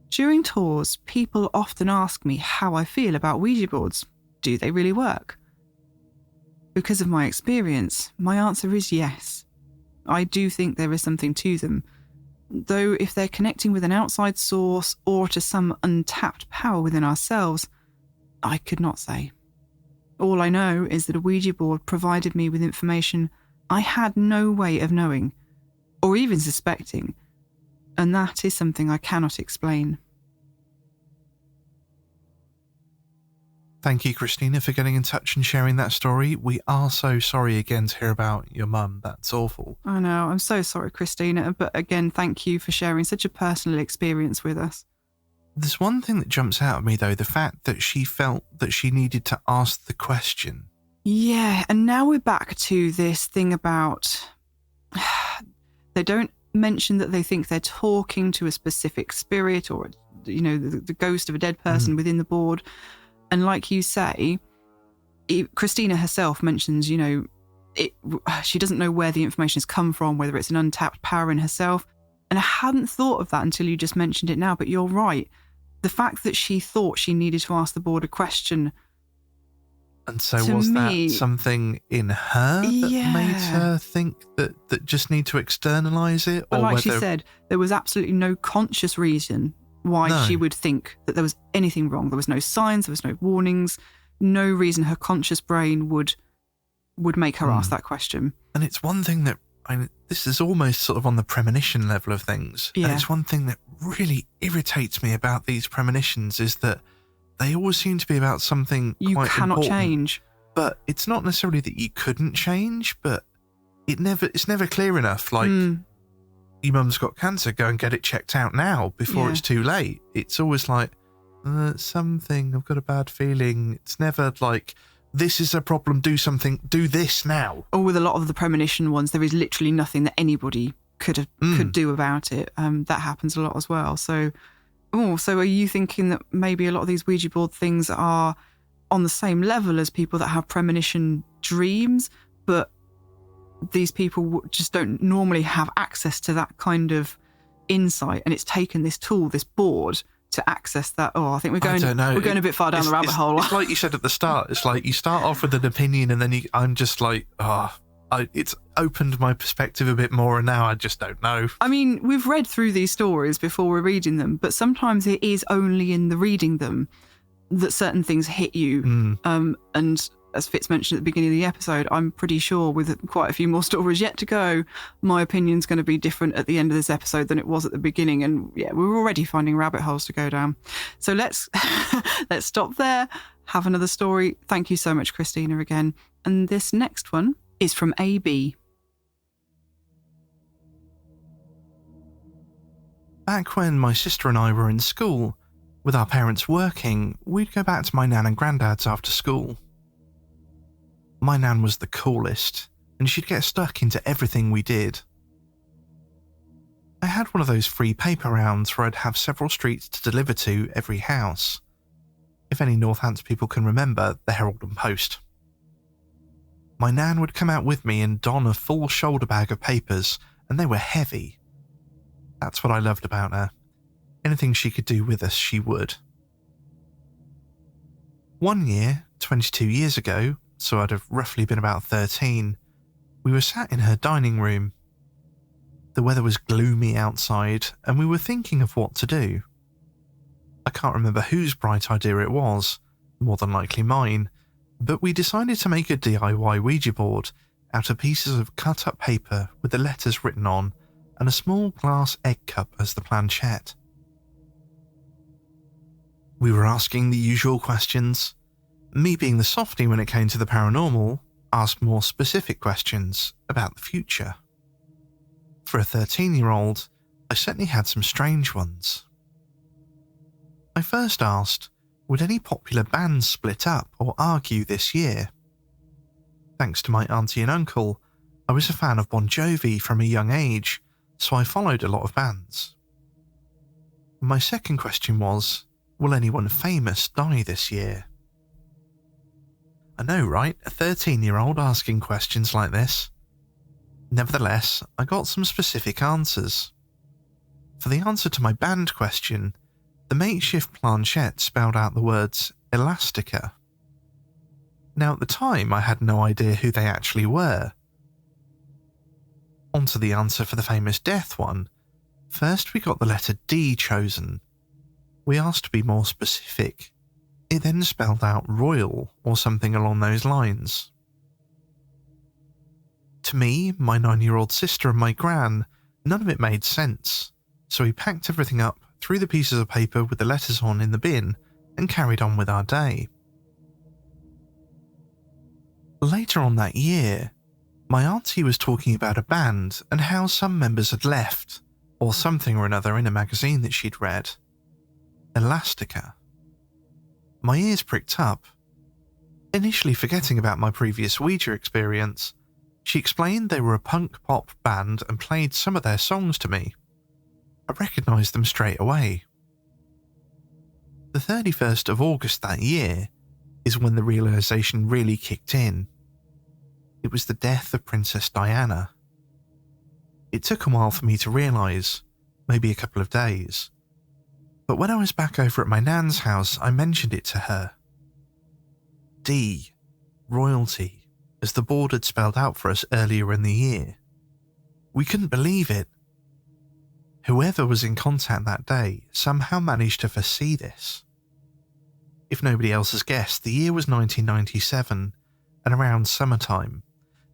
During tours, people often ask me how I feel about Ouija boards. Do they really work? Because of my experience, my answer is yes. I do think there is something to them, though if they're connecting with an outside source or to some untapped power within ourselves, I could not say. All I know is that a Ouija board provided me with information I had no way of knowing, or even suspecting, and that is something I cannot explain. Thank you, Christina, for getting in touch and sharing that story. We are so sorry again to hear about your mum. That's awful. I know, I'm so sorry, Christina, but again, thank you for sharing such a personal experience with us. There's one thing that jumps out at me, though, the fact that she felt that she needed to ask the question. Yeah, and now we're back to this thing about... They don't mention that they think they're talking to a specific spirit or, the ghost of a dead person within the board. And like you say, Christina herself mentions, she doesn't know where the information has come from, whether it's an untapped power in herself. And I hadn't thought of that until you just mentioned it now, but you're right. The fact that she thought she needed to ask the board a question. And so was that something in her that made her think that just need to externalise it? But like she said, there was absolutely no conscious reason why she would think that there was anything wrong. There was no signs, there was no warnings, no reason her conscious brain would make her ask that question. And it's one thing that, this is almost sort of on the premonition level of things. Yeah. And it's one thing that really irritates me about these premonitions is that they always seem to be about something you quite cannot important, change. But it's not necessarily that you couldn't change, but it's never clear enough. Like, your mum's got cancer, go and get it checked out now before it's too late. It's always like, something, I've got a bad feeling. It's never like, this is a problem, do something, do this now. Or with a lot of the premonition ones, there is literally nothing that anybody could do about it. That happens a lot as well. So are you thinking that maybe a lot of these Ouija board things are on the same level as people that have premonition dreams, but these people just don't normally have access to that kind of insight, and it's taken this tool, this board, to access that? I think we're going a bit far down the rabbit hole. It's like you said at the start. It's like you start off with an opinion, and then I'm just like, it's opened my perspective a bit more, and now I just don't know. I mean, we've read through these stories before we're reading them, but sometimes it is only in the reading them that certain things hit you. And as Fitz mentioned at the beginning of the episode, I'm pretty sure with quite a few more stories yet to go, my opinion's going to be different at the end of this episode than it was at the beginning. And yeah, we're already finding rabbit holes to go down. So let's stop there, have another story. Thank you so much, Christina, again. And this next one is from AB. Back when my sister and I were in school, with our parents working, we'd go back to my nan and granddad's after school. My nan was the coolest, and she'd get stuck into everything we did. I had one of those free paper rounds where I'd have several streets to deliver to every house. If any Northants people can remember, the Herald and Post. My nan would come out with me and don a full shoulder bag of papers, and they were heavy. That's what I loved about her. Anything she could do with us, she would. One year, 22 years ago, so I'd have roughly been about 13, we were sat in her dining room. The weather was gloomy outside, and we were thinking of what to do. I can't remember whose bright idea it was, more than likely mine, but we decided to make a DIY Ouija board out of pieces of cut-up paper with the letters written on and a small glass egg cup as the planchette. We were asking the usual questions. Me being the softie when it came to the paranormal, asked more specific questions about the future. For a 13-year-old, I certainly had some strange ones. I first asked, would any popular bands split up or argue this year? Thanks to my auntie and uncle, I was a fan of Bon Jovi from a young age, so I followed a lot of bands. My second question was, will anyone famous die this year? I know, right? A 13-year-old asking questions like this. Nevertheless, I got some specific answers. For the answer to my band question, the makeshift planchette spelled out the words Elastica. Now, at the time, I had no idea who they actually were. On to the answer for the famous death one. First, we got the letter D chosen. We asked to be more specific. It then spelled out royal or something along those lines. To me, my 9-year-old sister and my gran, none of it made sense, so we packed everything up, threw the pieces of paper with the letters on in the bin, and carried on with our day. Later on that year, my auntie was talking about a band and how some members had left, or something or another in a magazine that she'd read. Elastica. My ears pricked up. Initially forgetting about my previous Ouija experience, she explained they were a punk pop band and played some of their songs to me. I recognised them straight away. The 31st of August that year is when the realisation really kicked in. It was the death of Princess Diana. It took a while for me to realise, maybe a couple of days. But when I was back over at my nan's house, I mentioned it to her. D, royalty, as the board had spelled out for us earlier in the year. We couldn't believe it. Whoever was in contact that day somehow managed to foresee this. If nobody else has guessed, the year was 1997, and around summertime,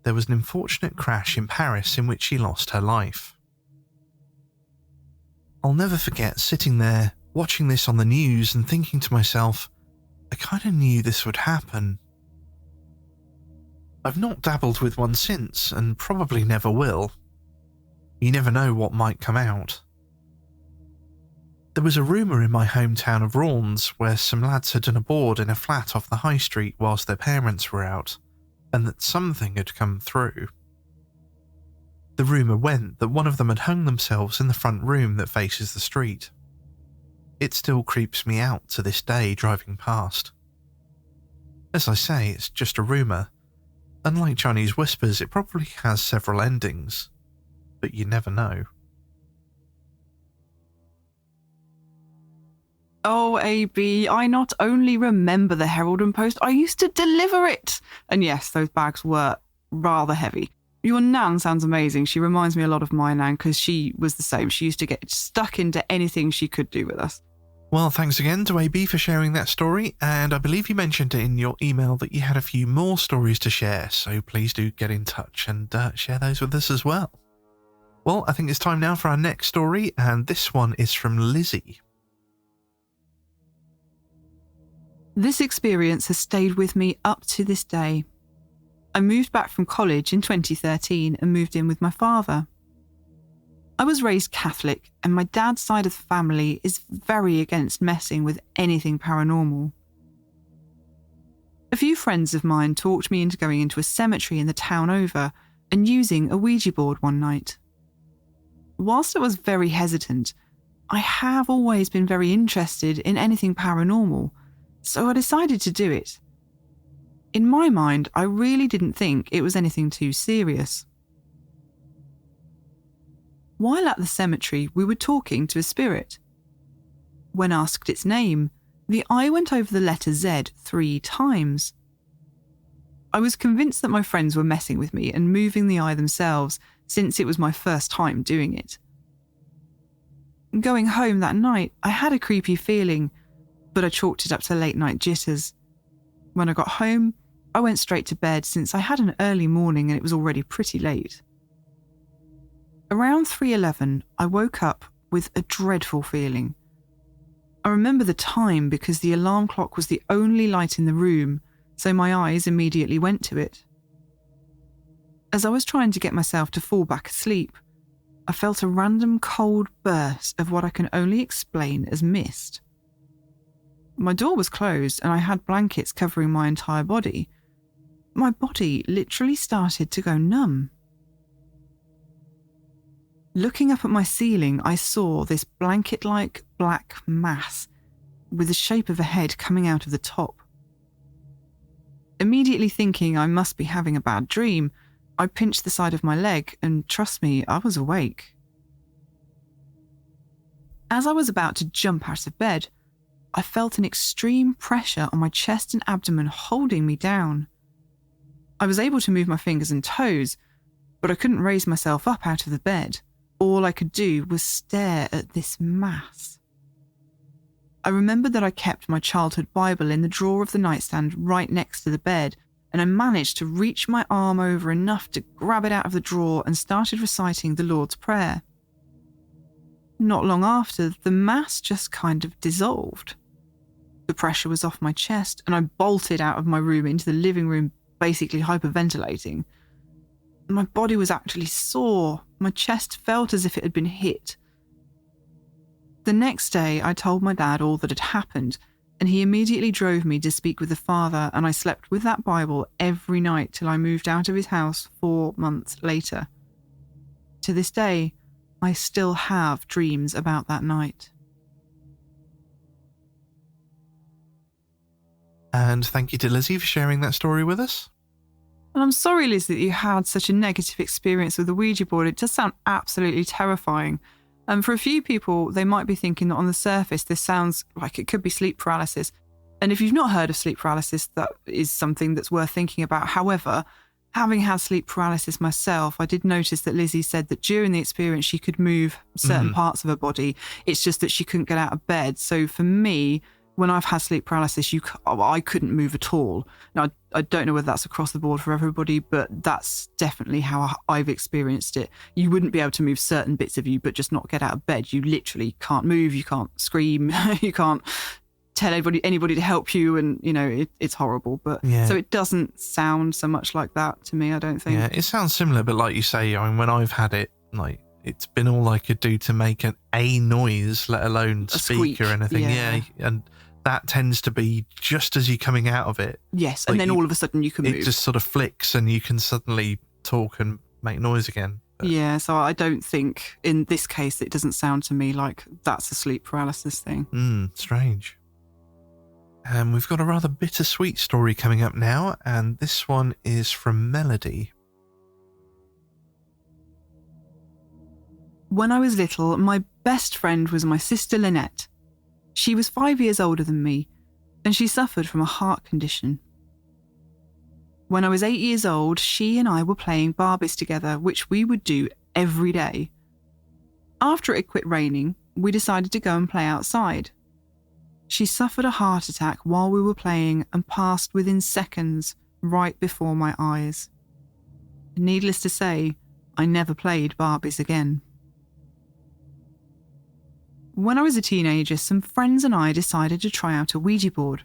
there was an unfortunate crash in Paris in which she lost her life. I'll never forget sitting there, watching this on the news and thinking to myself, I kind of knew this would happen. I've not dabbled with one since, and probably never will. You never know what might come out. There was a rumour in my hometown of Raunds where some lads had done a board in a flat off the high street whilst their parents were out, and that something had come through. The rumour went that one of them had hung themselves in the front room that faces the street. It still creeps me out to this day driving past. As I say, it's just a rumour. Unlike Chinese whispers, it probably has several endings, but you never know. Oh, AB, I not only remember the Herald and Post, I used to deliver it. And yes, those bags were rather heavy. Your Nan sounds amazing. She reminds me a lot of my Nan because she was the same. She used to get stuck into anything she could do with us. Well, thanks again to AB for sharing that story, and I believe you mentioned in your email that you had a few more stories to share, so please do get in touch and share those with us as well. Well, I think it's time now for our next story, and this one is from Lizzie. This experience has stayed with me up to this day. I moved back from college in 2013 and moved in with my father. I was raised Catholic, and my dad's side of the family is very against messing with anything paranormal. A few friends of mine talked me into going into a cemetery in the town over and using a Ouija board one night. Whilst I was very hesitant, I have always been very interested in anything paranormal, so I decided to do it. In my mind, I really didn't think it was anything too serious. While at the cemetery, we were talking to a spirit. When asked its name, the eye went over the letter Z 3 times. I was convinced that my friends were messing with me and moving the eye themselves, since it was my first time doing it. Going home that night, I had a creepy feeling, but I chalked it up to late night jitters. When I got home, I went straight to bed since I had an early morning and it was already pretty late. Around 3:11, I woke up with a dreadful feeling. I remember the time because the alarm clock was the only light in the room, so my eyes immediately went to it. As I was trying to get myself to fall back asleep, I felt a random cold burst of what I can only explain as mist. My door was closed and I had blankets covering my entire body. My body literally started to go numb. Looking up at my ceiling, I saw this blanket-like black mass with the shape of a head coming out of the top. Immediately thinking I must be having a bad dream, I pinched the side of my leg and trust me, I was awake. As I was about to jump out of bed, I felt an extreme pressure on my chest and abdomen holding me down. I was able to move my fingers and toes, but I couldn't raise myself up out of the bed. All I could do was stare at this mass. I remembered that I kept my childhood Bible in the drawer of the nightstand right next to the bed, and I managed to reach my arm over enough to grab it out of the drawer and started reciting the Lord's Prayer. Not long after, the mass just kind of dissolved. The pressure was off my chest, and I bolted out of my room into the living room, basically hyperventilating. My body was actually sore. My chest felt as if it had been hit. The next day, I told my dad all that had happened, and he immediately drove me to speak with the father, and I slept with that Bible every night till I moved out of his house 4 months later. To this day, I still have dreams about that night. And thank you to Lizzie for sharing that story with us. And I'm sorry, Liz, that you had such a negative experience with the Ouija board. It does sound absolutely terrifying. And for a few people, they might be thinking that on the surface, this sounds like it could be sleep paralysis. And if you've not heard of sleep paralysis, that is something that's worth thinking about. However, having had sleep paralysis myself, I did notice that Lizzie said that during the experience, she could move certain parts of her body. It's just that she couldn't get out of bed. So for me, when I've had sleep paralysis, I couldn't move at all. Now, I don't know whether that's across the board for everybody, but that's definitely how I've experienced it. You wouldn't be able to move certain bits of you, but just not get out of bed. You literally can't move, you can't scream, you can't tell anybody to help you, and, it's horrible. But yeah. So it doesn't sound so much like that to me, I don't think. Yeah, it sounds similar, but like you say, when I've had it, It's been all I could do to make a noise, let alone A speak squeak, or anything. yeah. And that tends to be just as you're coming out of it. Yes, Like and then all of a sudden you can move. It just sort of flicks and you can suddenly talk and make noise again. But Yeah, so I don't think in this case it doesn't sound to me like that's a sleep paralysis thing. Strange. And we've got a rather bittersweet story coming up now, and this one is from Melody. When I was little, my best friend was my sister Lynette. She was 5 years older than me, and she suffered from a heart condition. When I was 8 years old, she and I were playing Barbies together, which we would do every day. After it quit raining, we decided to go and play outside. She suffered a heart attack while we were playing and passed within seconds right before my eyes. Needless to say, I never played Barbies again. When I was a teenager, some friends and I decided to try out a Ouija board.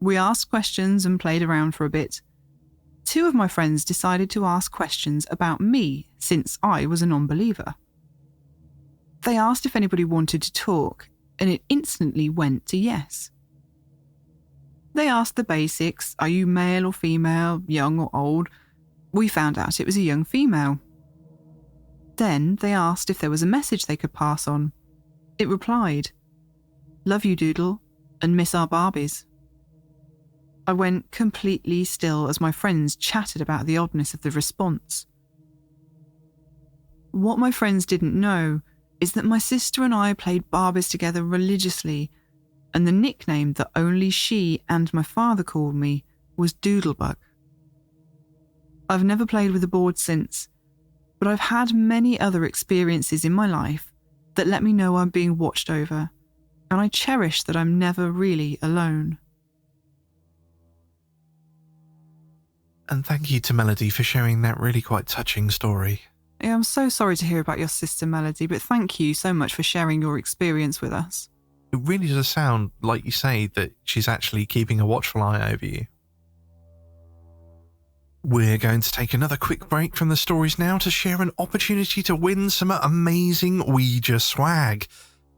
We asked questions and played around for a bit. 2 of my friends decided to ask questions about me since I was a non-believer. They asked if anybody wanted to talk, and it instantly went to yes. They asked the basics: are you male or female, young or old? We found out it was a young female. Then they asked if there was a message they could pass on. It replied, "Love you, Doodle, and miss our Barbies." I went completely still as my friends chatted about the oddness of the response. What my friends didn't know is that my sister and I played Barbies together religiously, and the nickname that only she and my father called me was Doodlebug. I've never played with a board since, but I've had many other experiences in my life that let me know I'm being watched over, and I cherish that I'm never really alone. And thank you to Melody for sharing that really quite touching story. Yeah, I'm so sorry to hear about your sister Melody, but thank you so much for sharing your experience with us. It really does sound, like you say, that she's actually keeping a watchful eye over you. We're going to take another quick break from the stories now to share an opportunity to win some amazing Ouija swag,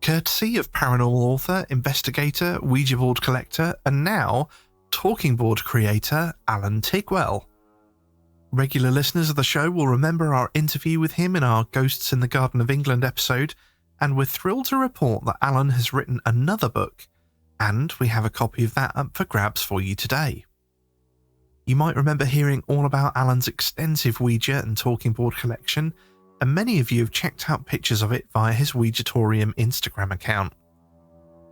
courtesy of paranormal author, investigator, Ouija board collector, and now talking board creator Alan Tigwell. Regular listeners of the show will remember our interview with him in our Ghosts in the Garden of England episode, and we're thrilled to report that Alan has written another book, and we have a copy of that up for grabs for you today. You might remember hearing all about Alan's extensive Ouija and talking board collection, and many of you have checked out pictures of it via his Ouijatorium Instagram account.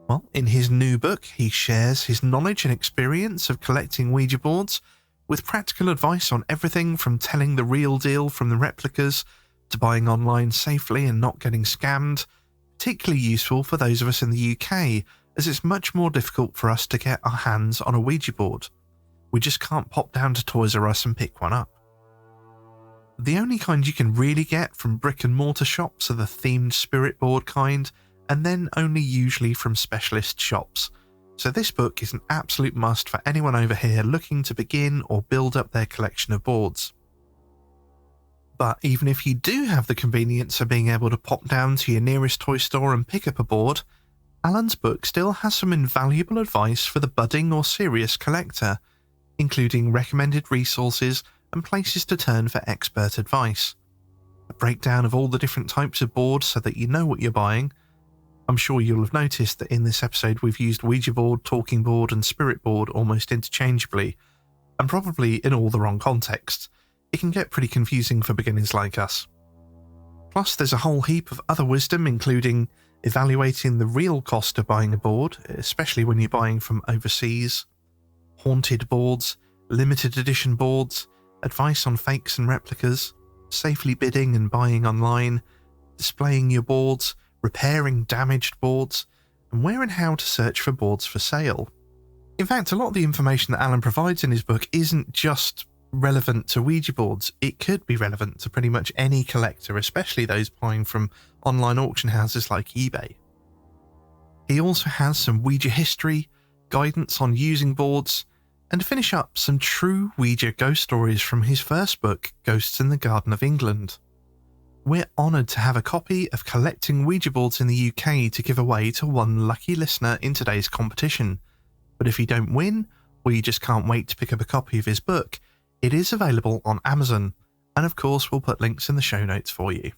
Well, in his new book, he shares his knowledge and experience of collecting Ouija boards, with practical advice on everything from telling the real deal from the replicas to buying online safely and not getting scammed, particularly useful for those of us in the UK, as it's much more difficult for us to get our hands on a Ouija board. We just can't pop down to Toys R Us and pick one up. The only kind you can really get from brick and mortar shops are the themed spirit board kind, and then only usually from specialist shops. So this book is an absolute must for anyone over here looking to begin or build up their collection of boards. But even if you do have the convenience of being able to pop down to your nearest toy store and pick up a board, Alan's book still has some invaluable advice for the budding or serious collector, including recommended resources and places to turn for expert advice. A breakdown of all the different types of boards so that you know what you're buying. I'm sure you'll have noticed that in this episode we've used Ouija board, talking board and spirit board almost interchangeably, and probably in all the wrong contexts. It can get pretty confusing for beginners like us. Plus there's a whole heap of other wisdom, including evaluating the real cost of buying a board, especially when you're buying from overseas, haunted boards, limited edition boards, advice on fakes and replicas, safely bidding and buying online, displaying your boards, repairing damaged boards, and where and how to search for boards for sale. In fact, a lot of the information that Alan provides in his book isn't just relevant to Ouija boards, it could be relevant to pretty much any collector, especially those buying from online auction houses like eBay. He also has some Ouija history, guidance on using boards, and to finish up, some true Ouija ghost stories from his first book, Ghosts in the Garden of England. We're honoured to have a copy of Collecting Ouija Boards in the UK to give away to one lucky listener in today's competition. But if you don't win, or you just can't wait to pick up a copy of his book, it is available on Amazon. And of course, we'll put links in the show notes for you.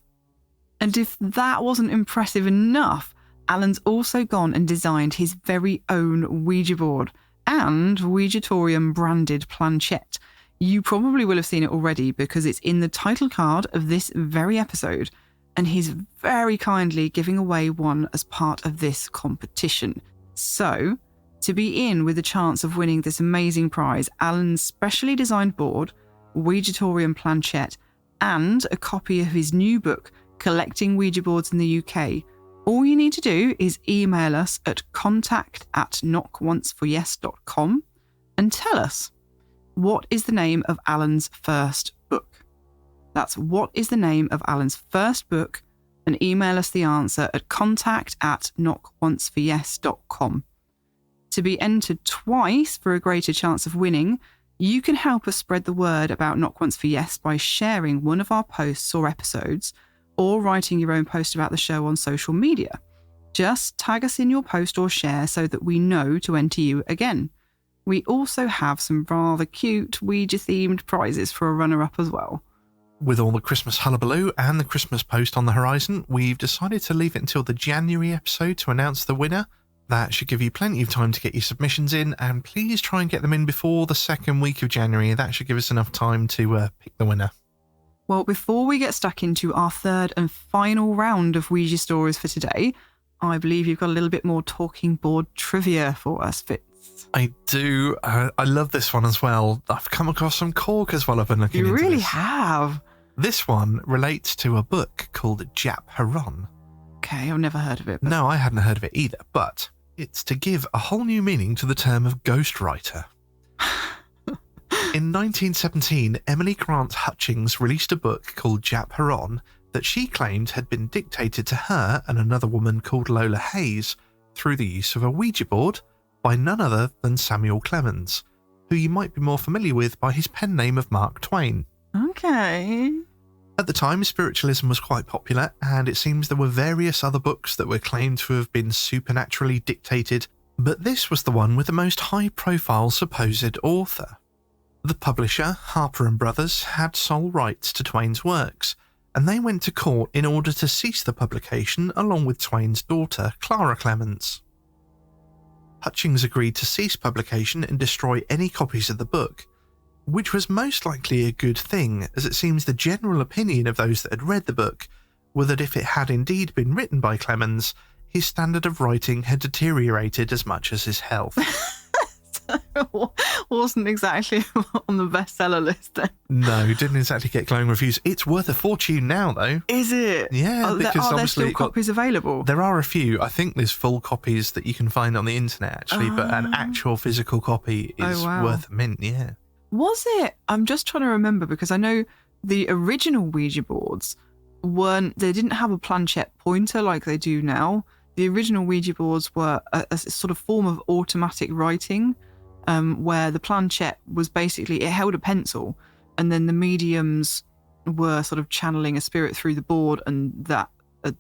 And if that wasn't impressive enough, Alan's also gone and designed his very own Ouija board and Ouijatorium branded planchette. You probably will have seen it already because it's in the title card of this very episode, and he's very kindly giving away one as part of this competition. So, to be in with a chance of winning this amazing prize, Alan's specially designed board, Ouijatorium planchette, and a copy of his new book, Collecting Ouija Boards in the UK, all you need to do is email us at contact@knockonceforyes.com and tell us, what is the name of Alan's first book? That's what is the name of Alan's first book, and email us the answer at contact@knockonceforyes.com. To be entered twice for a greater chance of winning, you can help us spread the word about Knock Once for Yes by sharing one of our posts or episodes, or writing your own post about the show on social media. Just tag us in your post or share so that we know to enter you again. We also have some rather cute Ouija-themed prizes for a runner-up as well. With all the Christmas hullabaloo and the Christmas post on the horizon, we've decided to leave it until the January episode to announce the winner. That should give you plenty of time to get your submissions in, and please try and get them in before the second week of January. That should give us enough time to pick the winner. Well, before we get stuck into our third and final round of Ouija stories for today, I believe you've got a little bit more talking board trivia for us, Fitz. I do. I love this one as well. I've come across some corkers while I've been looking into this. You really have. This one relates to a book called Ouijaboard. Okay, I've never heard of it. No, I hadn't heard of it either, but it's to give a whole new meaning to the term of ghostwriter. In 1917, Emily Grant Hutchings released a book called Ouijaboard that she claimed had been dictated to her and another woman called Lola Hayes through the use of a Ouija board by none other than Samuel Clemens, who you might be more familiar with by his pen name of Mark Twain. Okay. At the time, spiritualism was quite popular, and it seems there were various other books that were claimed to have been supernaturally dictated, but this was the one with the most high-profile supposed author. The publisher, Harper & Brothers, had sole rights to Twain's works, and they went to court in order to cease the publication along with Twain's daughter, Clara Clemens. Hutchings agreed to cease publication and destroy any copies of the book, which was most likely a good thing, as it seems the general opinion of those that had read the book were that if it had indeed been written by Clemens, his standard of writing had deteriorated as much as his health. Wasn't exactly on the bestseller list then. No, didn't exactly get glowing reviews. It's worth a fortune now, though. Is it? Yeah, because are there obviously still copies available? There are a few. I think there's full copies that you can find on the internet, actually, but an actual physical copy is worth a mint, yeah. Was it? I'm just trying to remember, because I know the original Ouija boards they didn't have a planchette pointer like they do now. The original Ouija boards were a sort of form of automatic writing, where the planchette was basically, it held a pencil, and then the mediums were sort of channeling a spirit through the board and that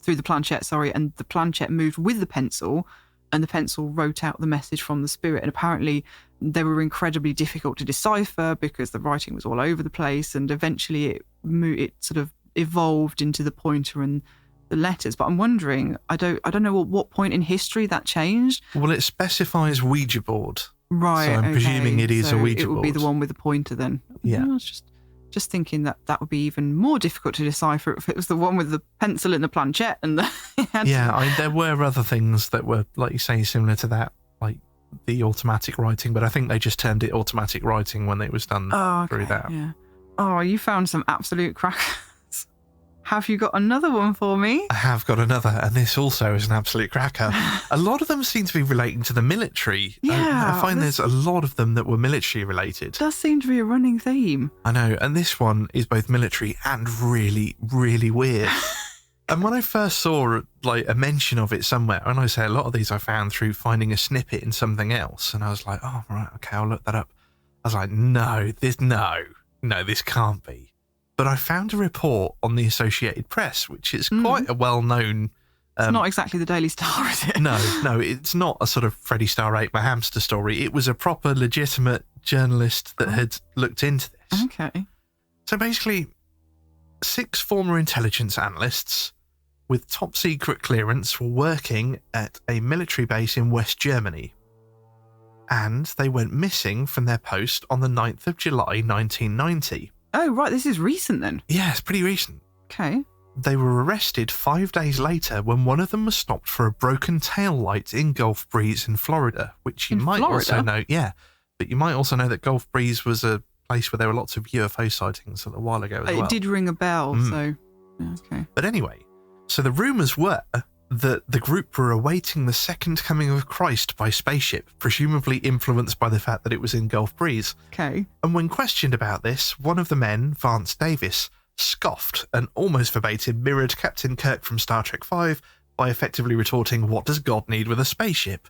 through the planchette, and the planchette moved with the pencil, and the pencil wrote out the message from the spirit. And apparently they were incredibly difficult to decipher because the writing was all over the place, and eventually it sort of evolved into the pointer and the letters. But I'm wondering, I don't know at what point in history that changed. Well, it specifies Ouija board. Right. So I'm presuming it is a Ouija board. It would be the one with the pointer then. Yeah. I was just thinking that would be even more difficult to decipher if it was the one with the pencil and the planchette. And there were other things that were, like you say, similar to that, like the automatic writing, but I think they just termed it automatic writing when it was done through that. Yeah. Oh, you found some absolute crackers. Have you got another one for me? I have got another, and this also is an absolute cracker. A lot of them seem to be relating to the military. Yeah. I find there's a lot of them that were military related. Does seem to be a running theme. I know, and this one is both military and really, really weird. And when I first saw like a mention of it somewhere, and I say a lot of these I found through finding a snippet in something else, and I was like, oh, right, okay, I'll look that up. I was like, no, this can't be. but I found a report on the Associated Press, which is quite a well-known... It's not exactly the Daily Star, is it? No, it's not a sort of Freddie Star ate my hamster story. It was a proper legitimate journalist that had looked into this. Okay. So basically, 6 former intelligence analysts with top secret clearance were working at a military base in West Germany. And they went missing from their post on the 9th of July 1990. Oh, right, this is recent then. Yeah, it's pretty recent. Okay. They were arrested 5 days later when one of them was stopped for a broken tail light in Gulf Breeze in Florida, which you might also know. Yeah, but you might also know that Gulf Breeze was a place where there were lots of UFO sightings a little while ago as well. It did ring a bell, so... Okay. But anyway, so the rumours were that the group were awaiting the second coming of Christ by spaceship, presumably influenced by the fact that it was in Gulf Breeze. Okay. And when questioned about this, one of the men, Vance Davis, scoffed and almost verbatim mirrored Captain Kirk from Star Trek V by effectively retorting, "What does God need with a spaceship?"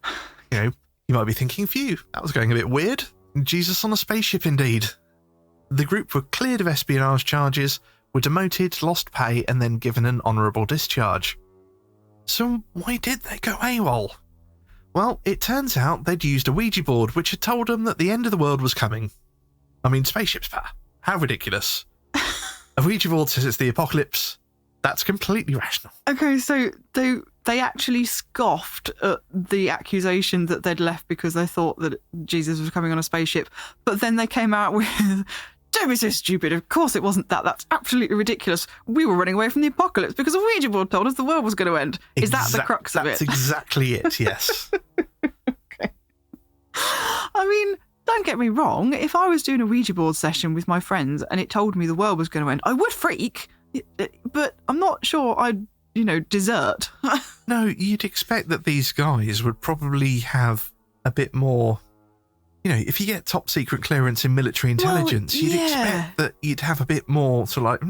You might be thinking, phew, that was going a bit weird. Jesus on a spaceship indeed. The group were cleared of espionage charges, were demoted, lost pay, and then given an honourable discharge. So why did they go AWOL? Well, it turns out they'd used a Ouija board which had told them that the end of the world was coming. I mean, spaceships, pa. How ridiculous. A Ouija board says it's the apocalypse. That's completely rational. Okay, so they actually scoffed at the accusation that they'd left because they thought that Jesus was coming on a spaceship, but then they came out with, "Don't be so stupid, of course it wasn't that, that's absolutely ridiculous. We were running away from the apocalypse because a Ouija board told us the world was going to end." Is that the crux of it? That's exactly it, yes. Okay. I mean... Don't get me wrong, if I was doing a Ouija board session with my friends and it told me the world was going to end, I would freak, but I'm not sure I'd, desert. No, you'd expect that these guys would probably have a bit more, if you get top secret clearance in military intelligence, you'd expect that you'd have a bit more sort of like,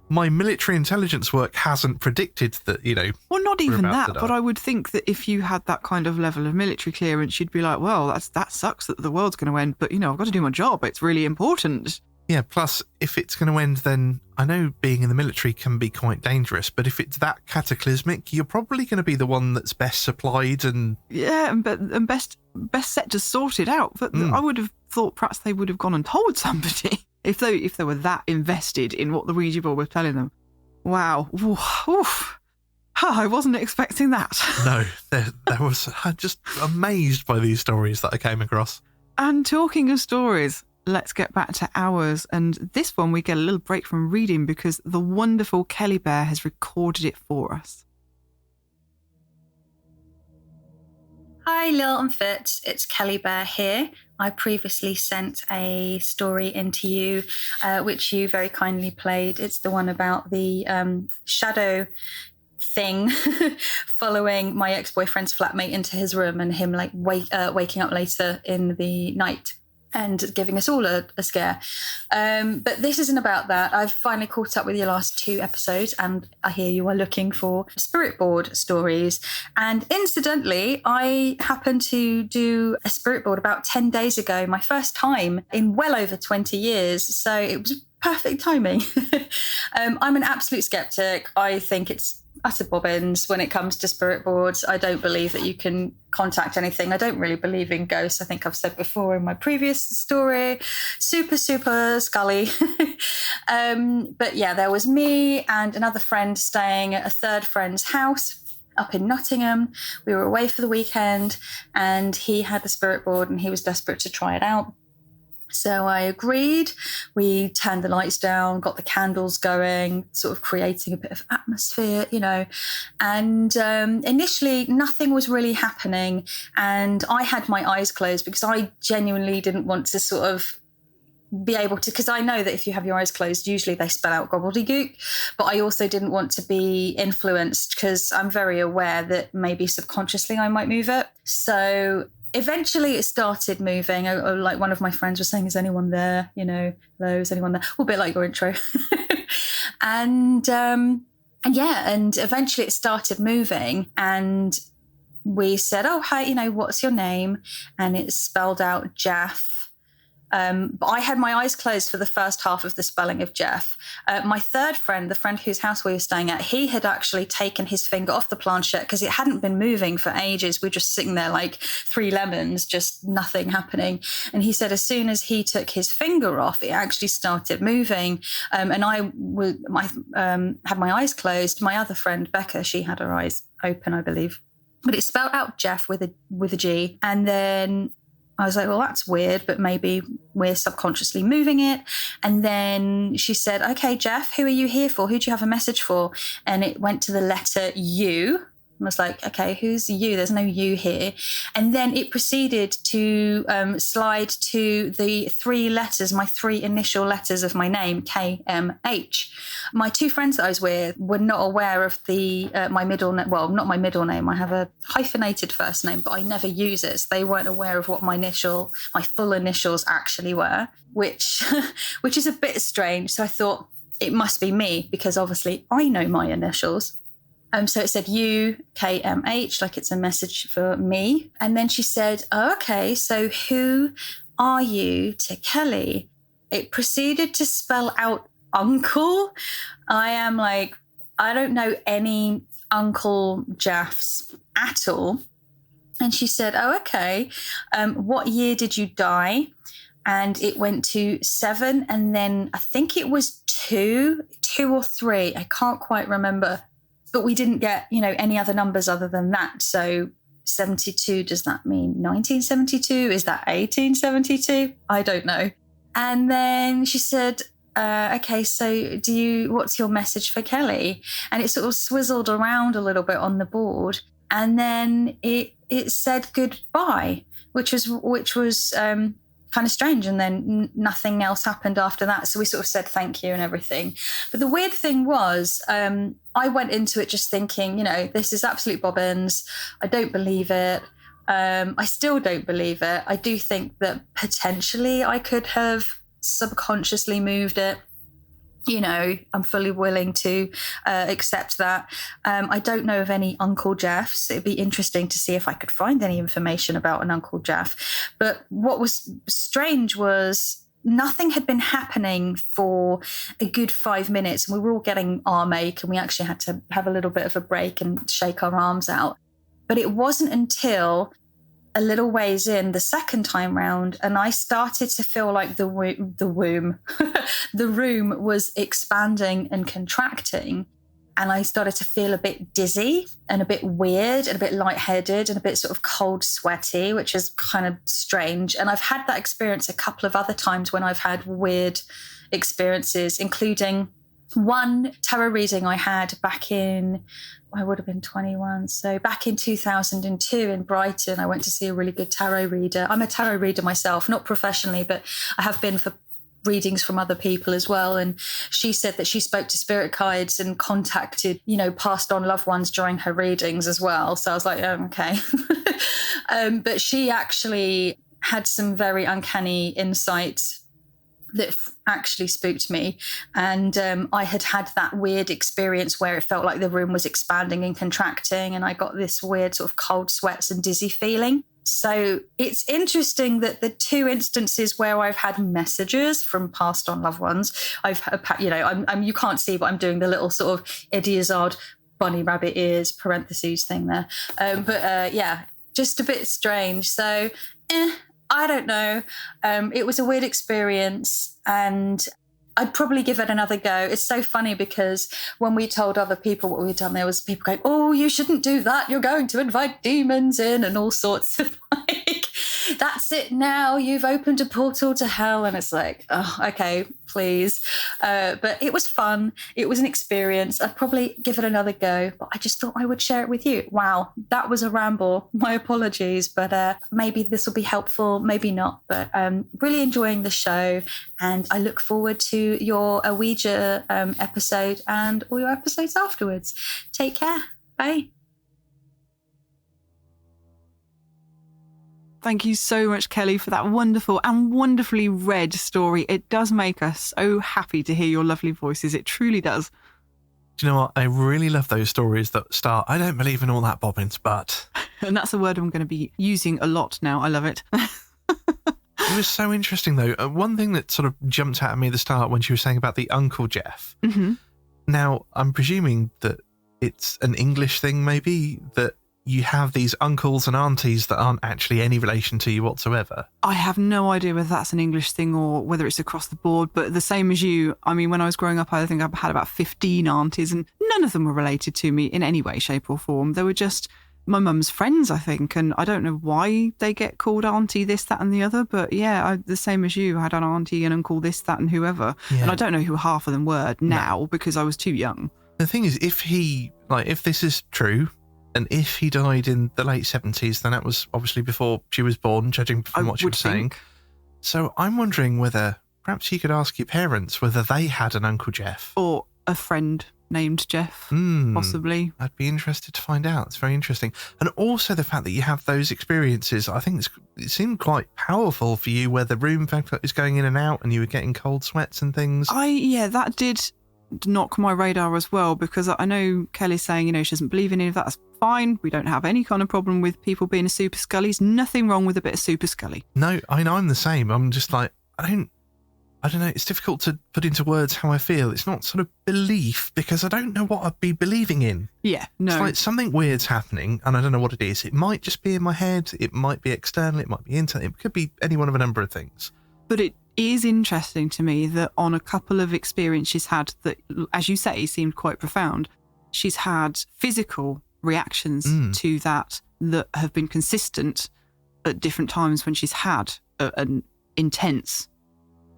my military intelligence work hasn't predicted that, Well, not even that, but I would think that if you had that kind of level of military clearance, you'd be like, well, that sucks that the world's going to end, but, I've got to do my job. It's really important. Yeah, plus, if it's going to end, then I know being in the military can be quite dangerous, but if it's that cataclysmic, you're probably going to be the one that's best supplied and... Yeah, and best set to sort it out. But I would have thought perhaps they would have gone and told somebody if they were that invested in what the Ouija board was telling them. Wow. Oof. I wasn't expecting that. No, I'm just amazed by these stories that I came across. And talking of stories... Let's get back to ours. And this one we get a little break from reading because the wonderful Kelly Bear has recorded it for us. Hi Lil and Fitz, it's Kelly Bear here. I previously sent a story into you, which you very kindly played. It's the one about the shadow thing following my ex-boyfriend's flatmate into his room and him waking up later in the night and giving us all a scare. But this isn't about that. I've finally caught up with your last 2 episodes and I hear you are looking for spirit board stories. And incidentally, I happened to do a spirit board about 10 days ago, my first time in well over 20 years. So it was perfect timing. I'm an absolute skeptic. I think it's utter bobbins when it comes to spirit boards. I don't believe that you can contact anything. I don't really believe in ghosts. I think I've said before in my previous story, super scully. But yeah, there was me and another friend staying at a third friend's house up in Nottingham. We were away for the weekend and he had the spirit board and he was desperate to try it out. So I agreed. We turned the lights down, got the candles going, sort of creating a bit of atmosphere, And initially, nothing was really happening. And I had my eyes closed because I genuinely didn't want to sort of be able to, because I know that if you have your eyes closed, usually they spell out gobbledygook. But I also didn't want to be influenced because I'm very aware that maybe subconsciously I might move it. So... eventually it started moving. Like one of my friends was saying, is anyone there? Hello, is anyone there? A bit like your intro. And eventually it started moving and we said, oh, hi, what's your name? And it spelled out Jaff. But I had my eyes closed for the first half of the spelling of Jeff. My third friend, the friend whose house we were staying at, he had actually taken his finger off the planchette because it hadn't been moving for ages. We were just sitting there like three lemons, just nothing happening. And he said as soon as he took his finger off, it actually started moving. And I had my eyes closed. My other friend, Becca, she had her eyes open, I believe. But it spelled out Jeff with a G. And then I was like, well, that's weird, but maybe we're subconsciously moving it. And then she said, okay, Jeff, who are you here for? Who do you have a message for? And it went to the letter U. I was like, okay, who's you? There's no you here. And then it proceeded to slide to the three letters, my three initial letters of my name, KMH. My two friends that I was with were not aware of my middle name. Well, not my middle name. I have a hyphenated first name, but I never use it. So they weren't aware of what my full initials actually were, which is a bit strange. So I thought it must be me because obviously I know my initials. So it said UKMH, like it's a message for me. And then she said, oh, okay, so who are you to Kelly? It proceeded to spell out uncle. I am like, I don't know any Uncle Jeffs at all. And she said, oh, okay, what year did you die? And it went to 7. And then I think it was 2 or 3. I can't quite remember. But we didn't get, any other numbers other than that. So 72, does that mean 1972? Is that 1872? I don't know. And then she said, okay, so what's your message for Kelly? And it sort of swizzled around a little bit on the board. And then it said goodbye, which was kind of strange. And then nothing else happened after that. So we sort of said thank you and everything. But the weird thing was, I went into it just thinking, this is absolute bobbins. I don't believe it. I still don't believe it. I do think that potentially I could have subconsciously moved it. I'm fully willing to accept that. I don't know of any Uncle Jeffs. It'd be interesting to see if I could find any information about an Uncle Jeff. But what was strange was nothing had been happening for a good 5 minutes. And we were all getting arm ache and we actually had to have a little bit of a break and shake our arms out. But it wasn't until a little ways in the second time round, and I started to feel like the room was expanding and contracting, and I started to feel a bit dizzy and a bit weird and a bit lightheaded and a bit sort of cold sweaty, which is kind of strange. And I've had that experience a couple of other times when I've had weird experiences, including one tarot reading I had back in, I would have been 21. So back in 2002 in Brighton, I went to see a really good tarot reader. I'm a tarot reader myself, not professionally, but I have been for readings from other people as well. And she said that she spoke to spirit guides and contacted, passed on loved ones during her readings as well. So I was like, oh, okay. But she actually had some very uncanny insights that actually spooked me. And I had that weird experience where it felt like the room was expanding and contracting, and I got this weird sort of cold sweats and dizzy feeling. So it's interesting that the two instances where I've had messages from passed on loved ones, I'm you can't see, but I'm doing the little sort of Eddie Izzard bunny rabbit ears parentheses thing there. Yeah, just a bit strange. So, I don't know. It was a weird experience and I'd probably give it another go. It's so funny because when we told other people what we'd done, there was people going, oh, you shouldn't do that. You're going to invite demons in and all sorts of like, that's it now. You've opened a portal to hell. And it's like, oh, okay, please. But it was fun. It was an experience. I'd probably give it another go, but I just thought I would share it with you. Wow, that was a ramble. My apologies, but maybe this will be helpful, maybe not. But really enjoying the show. And I look forward to your Ouija episode and all your episodes afterwards. Take care. Bye. Thank you so much, Kelly, for that wonderful and wonderfully read story. It does make us so happy to hear your lovely voices. It truly does. Do you know what? I really love those stories that start, I don't believe in all that bobbins, but... And that's a word I'm going to be using a lot now. I love it. It was so interesting, though. One thing that sort of jumped out at me at the start when she was saying about the Uncle Jeff. Mm-hmm. Now, I'm presuming that it's an English thing, maybe, that you have these uncles and aunties that aren't actually any relation to you whatsoever. I have no idea whether that's an English thing or whether it's across the board, but the same as you. I mean, when I was growing up, I think I had about 15 aunties and none of them were related to me in any way, shape or form. They were just my mum's friends, I think, and I don't know why they get called auntie this, that and the other, but yeah, the same as you. I had an auntie and uncle this, that and whoever, and I don't know who half of them were now because I was too young. The thing is, if this is true, and if he died in the late 70s, then that was obviously before she was born, judging from what she was saying. So I'm wondering whether perhaps you could ask your parents whether they had an Uncle Jeff. Or a friend named Jeff, possibly. I'd be interested to find out. It's very interesting. And also the fact that you have those experiences, I think it seemed quite powerful for you, where the room is going in and out and you were getting cold sweats and things. That did knock my radar as well, because I know Kelly's saying, she doesn't believe in any of that. That's fine. We don't have any kind of problem with people being a super scullies. Nothing wrong with a bit of super scully. No, I'm the same. I'm just like, I don't know. It's difficult to put into words how I feel. It's not sort of belief, because I don't know what I'd be believing in. Yeah, no. It's like something weird's happening and I don't know what it is. It might just be in my head. It might be external. It might be internal. It could be any one of a number of things. But it is interesting to me that on a couple of experiences she's had that, as you say, seemed quite profound, she's had physical reactions to that have been consistent at different times when she's had an intense,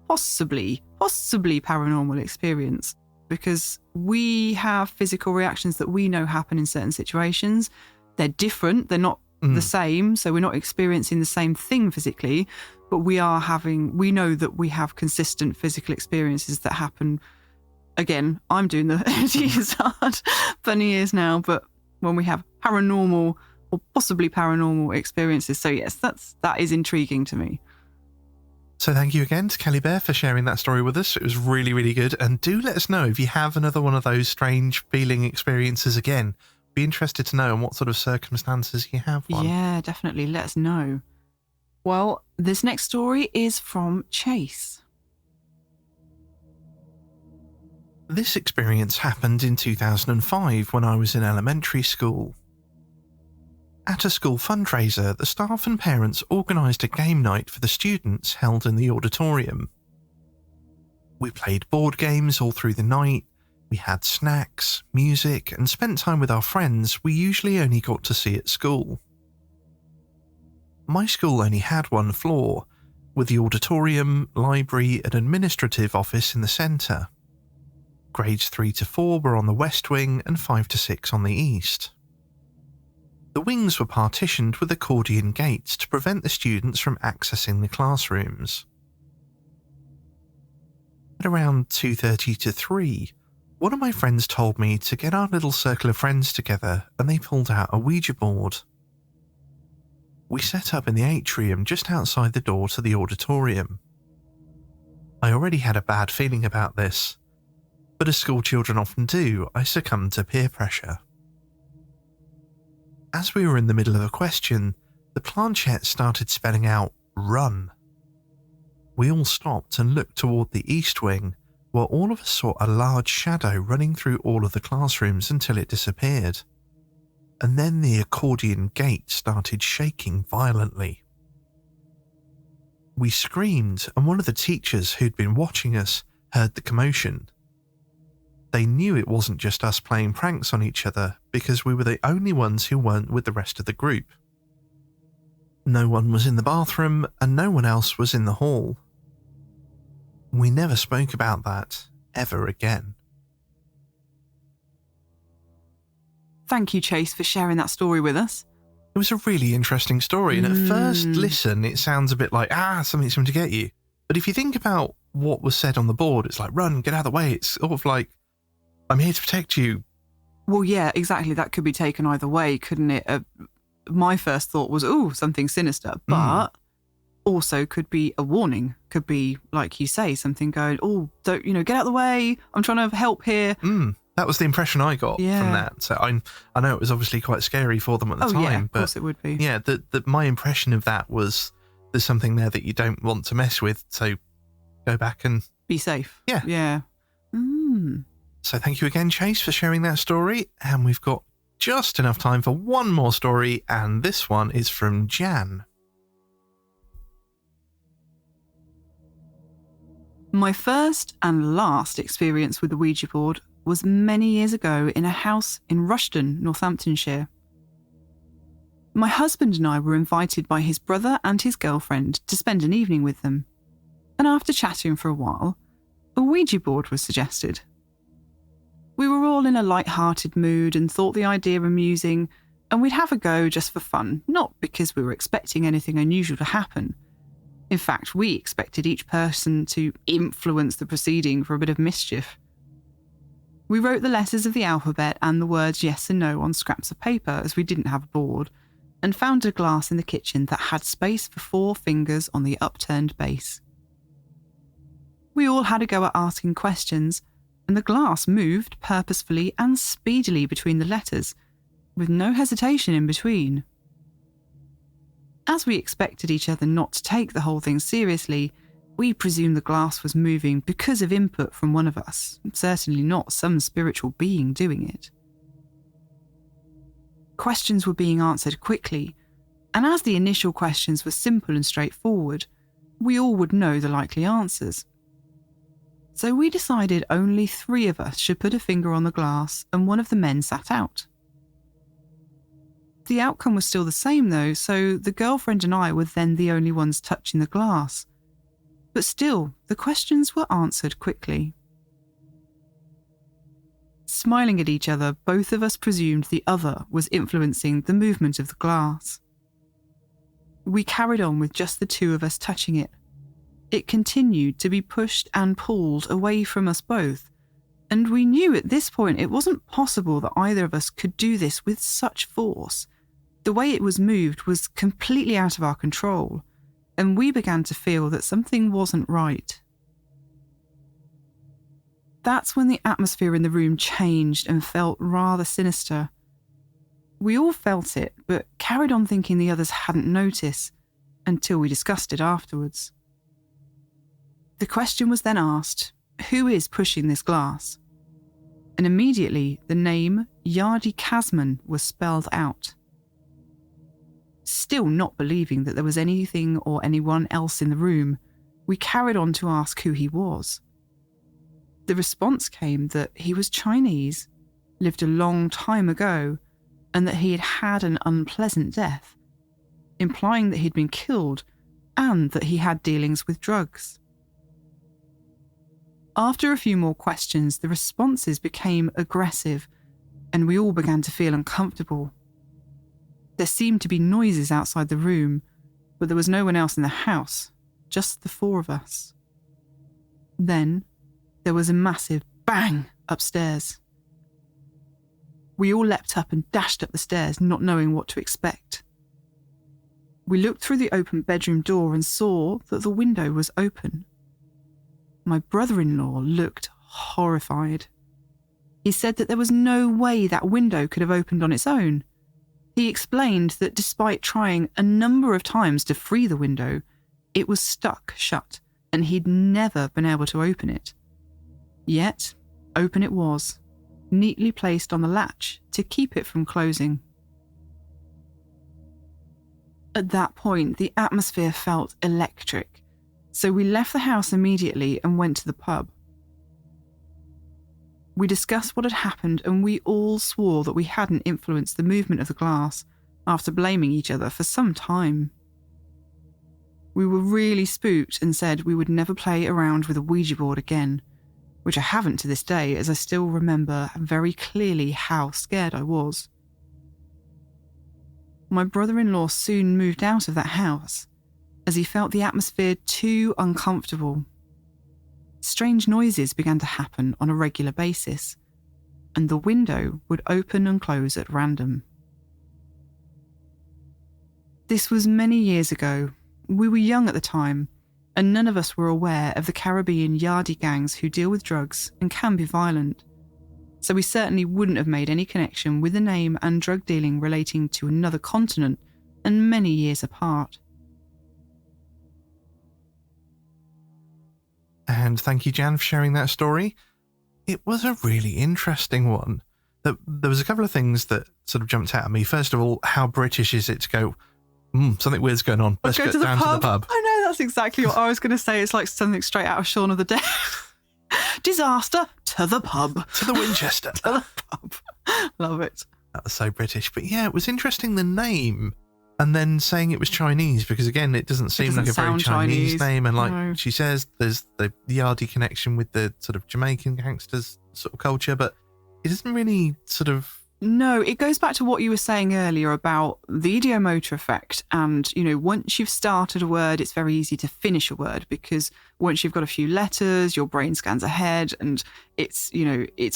possibly paranormal experience, because we have physical reactions that we know happen in certain situations. They're different. They're not the same. So we're not experiencing the same thing physically, but we know that we have consistent physical experiences that happen. Again, I'm doing the years hard, funny years now, but when we have paranormal or possibly paranormal experiences. So yes, that is intriguing to me. So thank you again to Kelly Bear for sharing that story with us. It was really, really good. And do let us know if you have another one of those strange feeling experiences again. Be interested to know in what sort of circumstances you have one. Yeah, definitely. Let us know. Well, this next story is from Chase. This experience happened in 2005 when I was in elementary school. At a school fundraiser, the staff and parents organised a game night for the students held in the auditorium. We played board games all through the night, we had snacks, music, and spent time with our friends we usually only got to see at school. My school only had one floor, with the auditorium, library, and administrative office in the centre. Grades 3 to 4 were on the west wing and 5 to 6 on the east. The wings were partitioned with accordion gates to prevent the students from accessing the classrooms. At around 2:30 to 3, one of my friends told me to get our little circle of friends together, and they pulled out a Ouija board. We set up in the atrium just outside the door to the auditorium. I already had a bad feeling about this, but as school children often do, I succumbed to peer pressure. As we were in the middle of a question, the planchette started spelling out "run." We all stopped and looked toward the east wing, where all of us saw a large shadow running through all of the classrooms until it disappeared. And then the accordion gate started shaking violently. We screamed, and one of the teachers who'd been watching us heard the commotion. They knew it wasn't just us playing pranks on each other, because we were the only ones who weren't with the rest of the group. No one was in the bathroom, and no one else was in the hall. We never spoke about that ever again. Thank you, Chase, for sharing that story with us. It was a really interesting story, and at first listen, it sounds a bit like, something's coming to get you. But if you think about what was said on the board, it's like, run, get out of the way. It's sort of like, I'm here to protect you. Well, yeah, exactly. That could be taken either way, couldn't it? My first thought was, something sinister, but also could be a warning. Could be, like you say, something going, don't, get out of the way. I'm trying to help here. That was the impression I got from that. So I know it was obviously quite scary for them at the time. Yeah, of course it would be. Yeah, my impression of that was there's something there that you don't want to mess with, so go back and... Be safe. Yeah. Yeah. So thank you again, Chase, for sharing that story, and we've got just enough time for one more story, and this one is from Jan. My first and last experience with the Ouija board was many years ago in a house in Rushden, Northamptonshire. My husband and I were invited by his brother and his girlfriend to spend an evening with them, and after chatting for a while, a Ouija board was suggested. We were all in a light-hearted mood and thought the idea amusing, and we'd have a go just for fun, not because we were expecting anything unusual to happen. In fact, we expected each person to influence the proceeding for a bit of mischief. We wrote the letters of the alphabet and the words yes and no on scraps of paper as we didn't have a board, and found a glass in the kitchen that had space for 4 fingers on the upturned base. We all had a go at asking questions, and the glass moved purposefully and speedily between the letters, with no hesitation in between. As we expected each other not to take the whole thing seriously, we presumed the glass was moving because of input from one of us, certainly not some spiritual being doing it. Questions were being answered quickly, and as the initial questions were simple and straightforward, we all would know the likely answers. So we decided only 3 of us should put a finger on the glass, and one of the men sat out. The outcome was still the same though, so the girlfriend and I were then the only ones touching the glass. But still, the questions were answered quickly. Smiling at each other, both of us presumed the other was influencing the movement of the glass. We carried on with just the 2 of us touching it. It continued to be pushed and pulled away from us both, and we knew at this point it wasn't possible that either of us could do this with such force. The way it was moved was completely out of our control, and we began to feel that something wasn't right. That's when the atmosphere in the room changed and felt rather sinister. We all felt it, but carried on thinking the others hadn't noticed, until we discussed it afterwards. The question was then asked, who is pushing this glass? And immediately the name Yardi Kasman was spelled out. Still not believing that there was anything or anyone else in the room, we carried on to ask who he was. The response came that he was Chinese, lived a long time ago, and that he had had an unpleasant death, implying that he'd been killed and that he had dealings with drugs. After a few more questions, the responses became aggressive, and we all began to feel uncomfortable. There seemed to be noises outside the room, but there was no one else in the house, just the 4 of us. Then, there was a massive bang upstairs. We all leapt up and dashed up the stairs, not knowing what to expect. We looked through the open bedroom door and saw that the window was open. My brother-in-law looked horrified. He said that there was no way that window could have opened on its own. He explained that despite trying a number of times to free the window, it was stuck shut and he'd never been able to open it. Yet, open it was, neatly placed on the latch to keep it from closing. At that point, the atmosphere felt electric, so we left the house immediately and went to the pub. We discussed what had happened and we all swore that we hadn't influenced the movement of the glass after blaming each other for some time. We were really spooked and said we would never play around with a Ouija board again, which I haven't to this day as I still remember very clearly how scared I was. My brother-in-law soon moved out of that house as he felt the atmosphere too uncomfortable. Strange noises began to happen on a regular basis, and the window would open and close at random. This was many years ago. We were young at the time, and none of us were aware of the Caribbean yardie gangs who deal with drugs and can be violent, so we certainly wouldn't have made any connection with the name and drug dealing relating to another continent and many years apart. And thank you, Jan, for sharing that story. It was a really interesting one. There was a couple of things that sort of jumped out at me. First of all, how British is it to go, something weird's going on. Let's go down to the pub. I know, that's exactly what I was going to say. It's like something straight out of Shaun of the Dead. Disaster to the pub. To the Winchester. To the pub. Love it. That was so British. But yeah, it was interesting, the name. And then saying it was Chinese, because again, it doesn't seem like a very Chinese name. And like she says, there's the Yardie connection with the sort of Jamaican gangsters sort of culture, but it doesn't really sort of... No, it goes back to what you were saying earlier about the idiomotor effect. And, once you've started a word, it's very easy to finish a word, because once you've got a few letters, your brain scans ahead and it's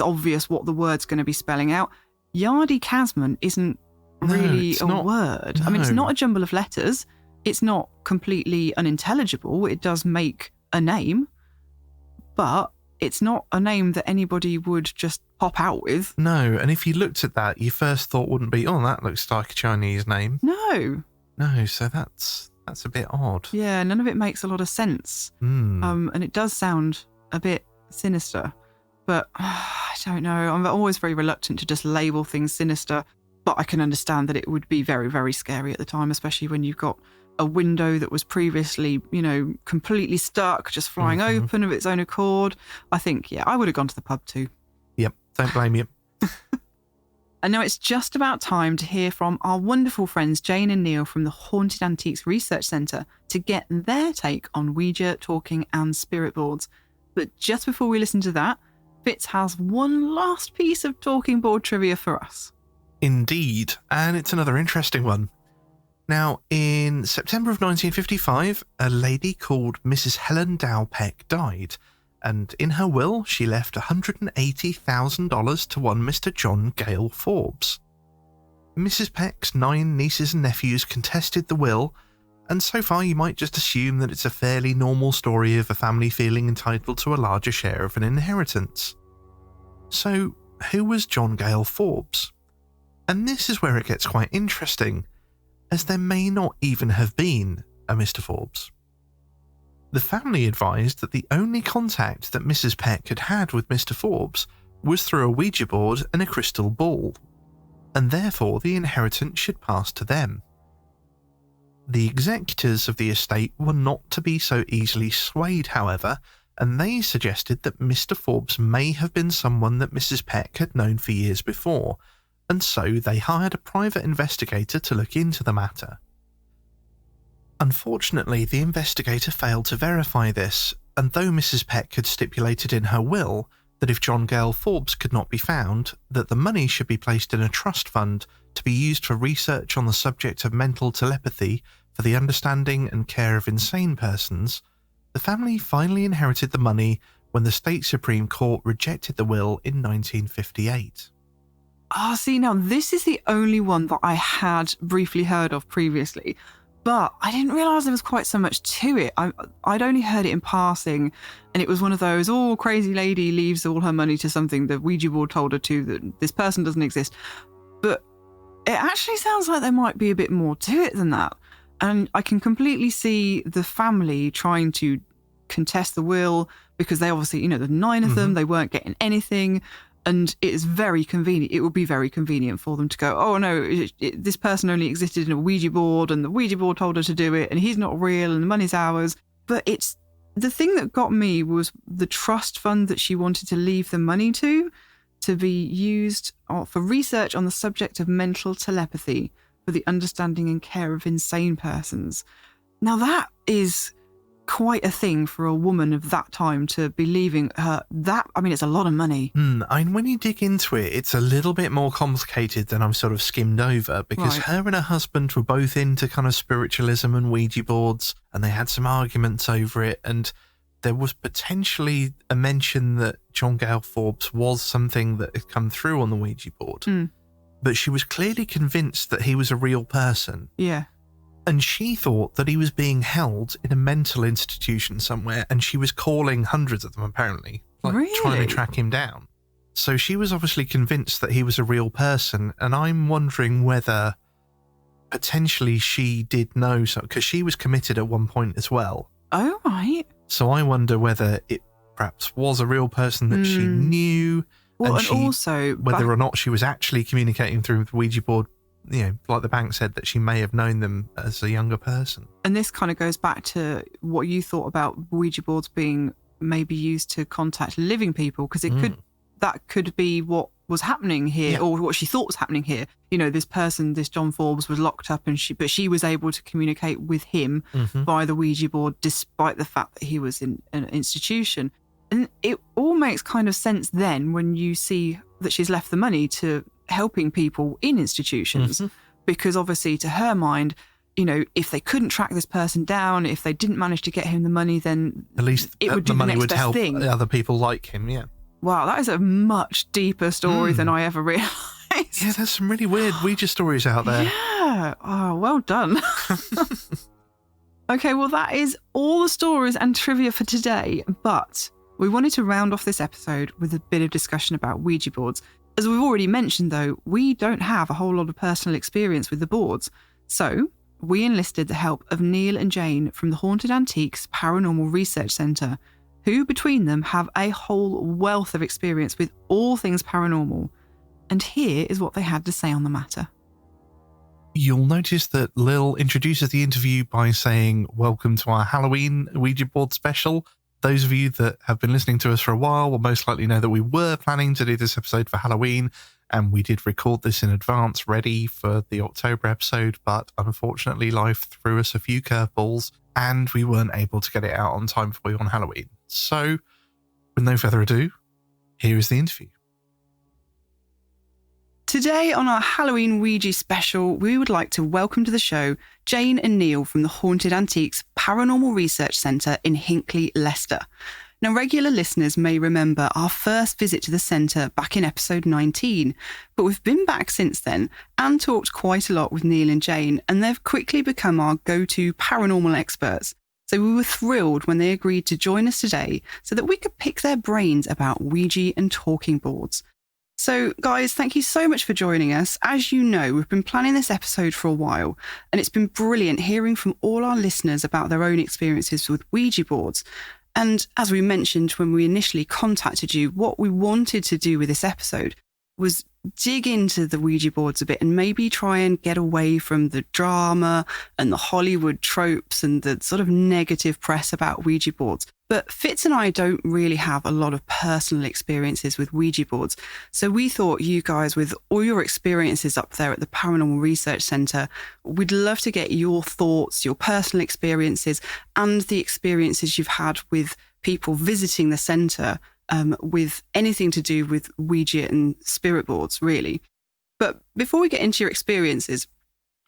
obvious what the word's going to be spelling out. Yardie Casman isn't really word. No. I mean, it's not a jumble of letters. It's not completely unintelligible. It does make a name, but it's not a name that anybody would just pop out with. No, and if you looked at that, your first thought wouldn't be, that looks like a Chinese name. No, so that's a bit odd. Yeah, none of it makes a lot of sense. And it does sound a bit sinister, but I don't know. I'm always very reluctant to just label things sinister, but I can understand that it would be very, very scary at the time, especially when you've got a window that was previously, completely stuck, just flying open of its own accord. I think, I would have gone to the pub too. Yep, don't blame you. And now it's just about time to hear from our wonderful friends Jane and Neil from the Haunted Antiques Research Centre to get their take on Ouija, talking and spirit boards. But just before we listen to that, Fitz has one last piece of talking board trivia for us. Indeed, and it's another interesting one. Now, in September of 1955, a lady called Mrs. Helen Dowpeck died, and in her will, she left $180,000 to one Mr. Jon Gale Forbes. Mrs. Peck's 9 nieces and nephews contested the will, and so far you might just assume that it's a fairly normal story of a family feeling entitled to a larger share of an inheritance. So, who was Jon Gale Forbes? And this is where it gets quite interesting, as there may not even have been a Mr. Forbes. The family advised that the only contact that Mrs. Peck had had with Mr. Forbes was through a Ouija board and a crystal ball, and therefore the inheritance should pass to them. The executors of the estate were not to be so easily swayed, however, and they suggested that Mr. Forbes may have been someone that Mrs. Peck had known for years before, and so they hired a private investigator to look into the matter. Unfortunately, the investigator failed to verify this, and though Mrs. Peck had stipulated in her will that if Jon Gale Forbes could not be found, that the money should be placed in a trust fund to be used for research on the subject of mental telepathy for the understanding and care of insane persons, the family finally inherited the money when the State Supreme Court rejected the will in 1958. See, now this is the only one that I had briefly heard of previously, but I didn't realise there was quite so much to it. I'd only heard it in passing, and it was one of those, crazy lady leaves all her money to something the Ouija board told her to, that this person doesn't exist. But it actually sounds like there might be a bit more to it than that. And I can completely see the family trying to contest the will, because they obviously, there's 9 of them, they weren't getting anything. And it is very convenient. It would be very convenient for them to go, oh no, this person only existed in a Ouija board and the Ouija board told her to do it and he's not real and the money's ours. But it's the thing that got me was the trust fund that she wanted to leave the money to be used for research on the subject of mental telepathy for the understanding and care of insane persons. Now that is quite a thing for a woman of that time to be leaving her that. I mean, it's a lot of money. And when you dig into it, it's a little bit more complicated than I've sort of skimmed over, because her and her husband were both into kind of spiritualism and Ouija boards, and they had some arguments over it, and there was potentially a mention that Jon Gale Forbes was something that had come through on the Ouija board. But she was clearly convinced that he was a real person. Yeah. And she thought that he was being held in a mental institution somewhere, and she was calling hundreds of them, apparently, trying to track him down. So she was obviously convinced that he was a real person, and I'm wondering whether potentially she did know, because she was committed at one point as well. Oh, right. So I wonder whether it perhaps was a real person that she knew, Well, and also whether or not she was actually communicating through the Ouija board. Like the bank said, that she may have known them as a younger person. And this kind of goes back to what you thought about Ouija boards being maybe used to contact living people, because that could be what was happening here, or what she thought was happening here. This person, this Jon Forbes, was locked up, but she was able to communicate with him via the Ouija board, despite the fact that he was in an institution. And it all makes kind of sense then when you see that she's left the money to helping people in institutions, because obviously to her mind, if they couldn't track this person down, if they didn't manage to get him the money, then at least it would do the money the next would best help thing. Other people like him. Yeah. Wow, that is a much deeper story than I ever realised. Yeah, there's some really weird Ouija stories out there. Yeah. Oh, well done. Okay, well, that is all the stories and trivia for today, but we wanted to round off this episode with a bit of discussion about Ouija boards. As we've already mentioned, though, we don't have a whole lot of personal experience with the boards. So we enlisted the help of Neil and Jane from the Haunted Antiques Paranormal Research Centre, who between them have a whole wealth of experience with all things paranormal. And here is what they had to say on the matter. You'll notice that Lil introduces the interview by saying, "Welcome to our Halloween Ouija board special." Those of you that have been listening to us for a while will most likely know that we were planning to do this episode for Halloween, and we did record this in advance ready for the October episode, but unfortunately life threw us a few curveballs and we weren't able to get it out on time for you on Halloween. So, with no further ado, here is the interview. Today on our Halloween Ouija special, we would like to welcome to the show Jane and Neil from the Haunted Antiques Paranormal Research Centre in Hinckley, Leicester. Now, regular listeners may remember our first visit to the centre back in episode 19, but we've been back since then and talked quite a lot with Neil and Jane, and they've quickly become our go-to paranormal experts. So we were thrilled when they agreed to join us today so that we could pick their brains about Ouija and talking boards. So, guys, thank you so much for joining us. As you know, we've been planning this episode for a while, and it's been brilliant hearing from all our listeners about their own experiences with Ouija boards. And as we mentioned when we initially contacted you, what we wanted to do with this episode was dig into the Ouija boards a bit and maybe try and get away from the drama and the Hollywood tropes and the sort of negative press about Ouija boards. But Fitz and I don't really have a lot of personal experiences with Ouija boards. So we thought you guys, with all your experiences up there at the Paranormal Research Centre, we'd love to get your thoughts, your personal experiences, and the experiences you've had with people visiting the centre with anything to do with Ouija and spirit boards, really. But before we get into your experiences,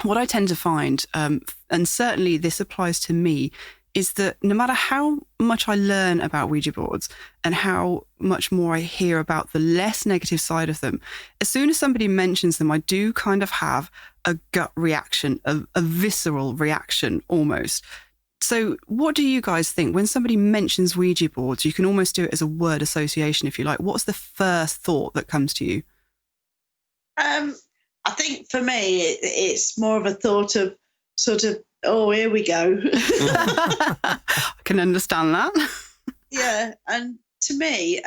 what I tend to find, and certainly this applies to me, is that no matter how much I learn about Ouija boards and how much more I hear about the less negative side of them, as soon as somebody mentions them, I do kind of have a gut reaction, a visceral reaction almost. So what do you guys think? When somebody mentions Ouija boards, you can almost do it as a word association, if you like. What's the first thought that comes to you? I think for me, it's more of a thought of sort of, oh, here we go. I can understand that. Yeah, and to me,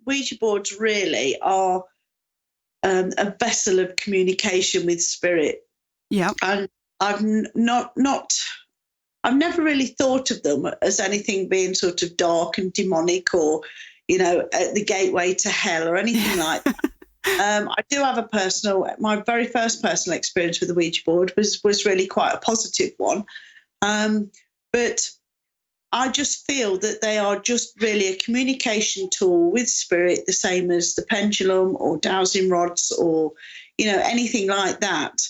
Ouija boards really are a vessel of communication with spirit. Yeah. And I've never really thought of them as anything being sort of dark and demonic or, at the gateway to hell or anything like that. I do have my very first personal experience with the Ouija board was really quite a positive one. But I just feel that they are just really a communication tool with spirit, the same as the pendulum or dowsing rods or, anything like that.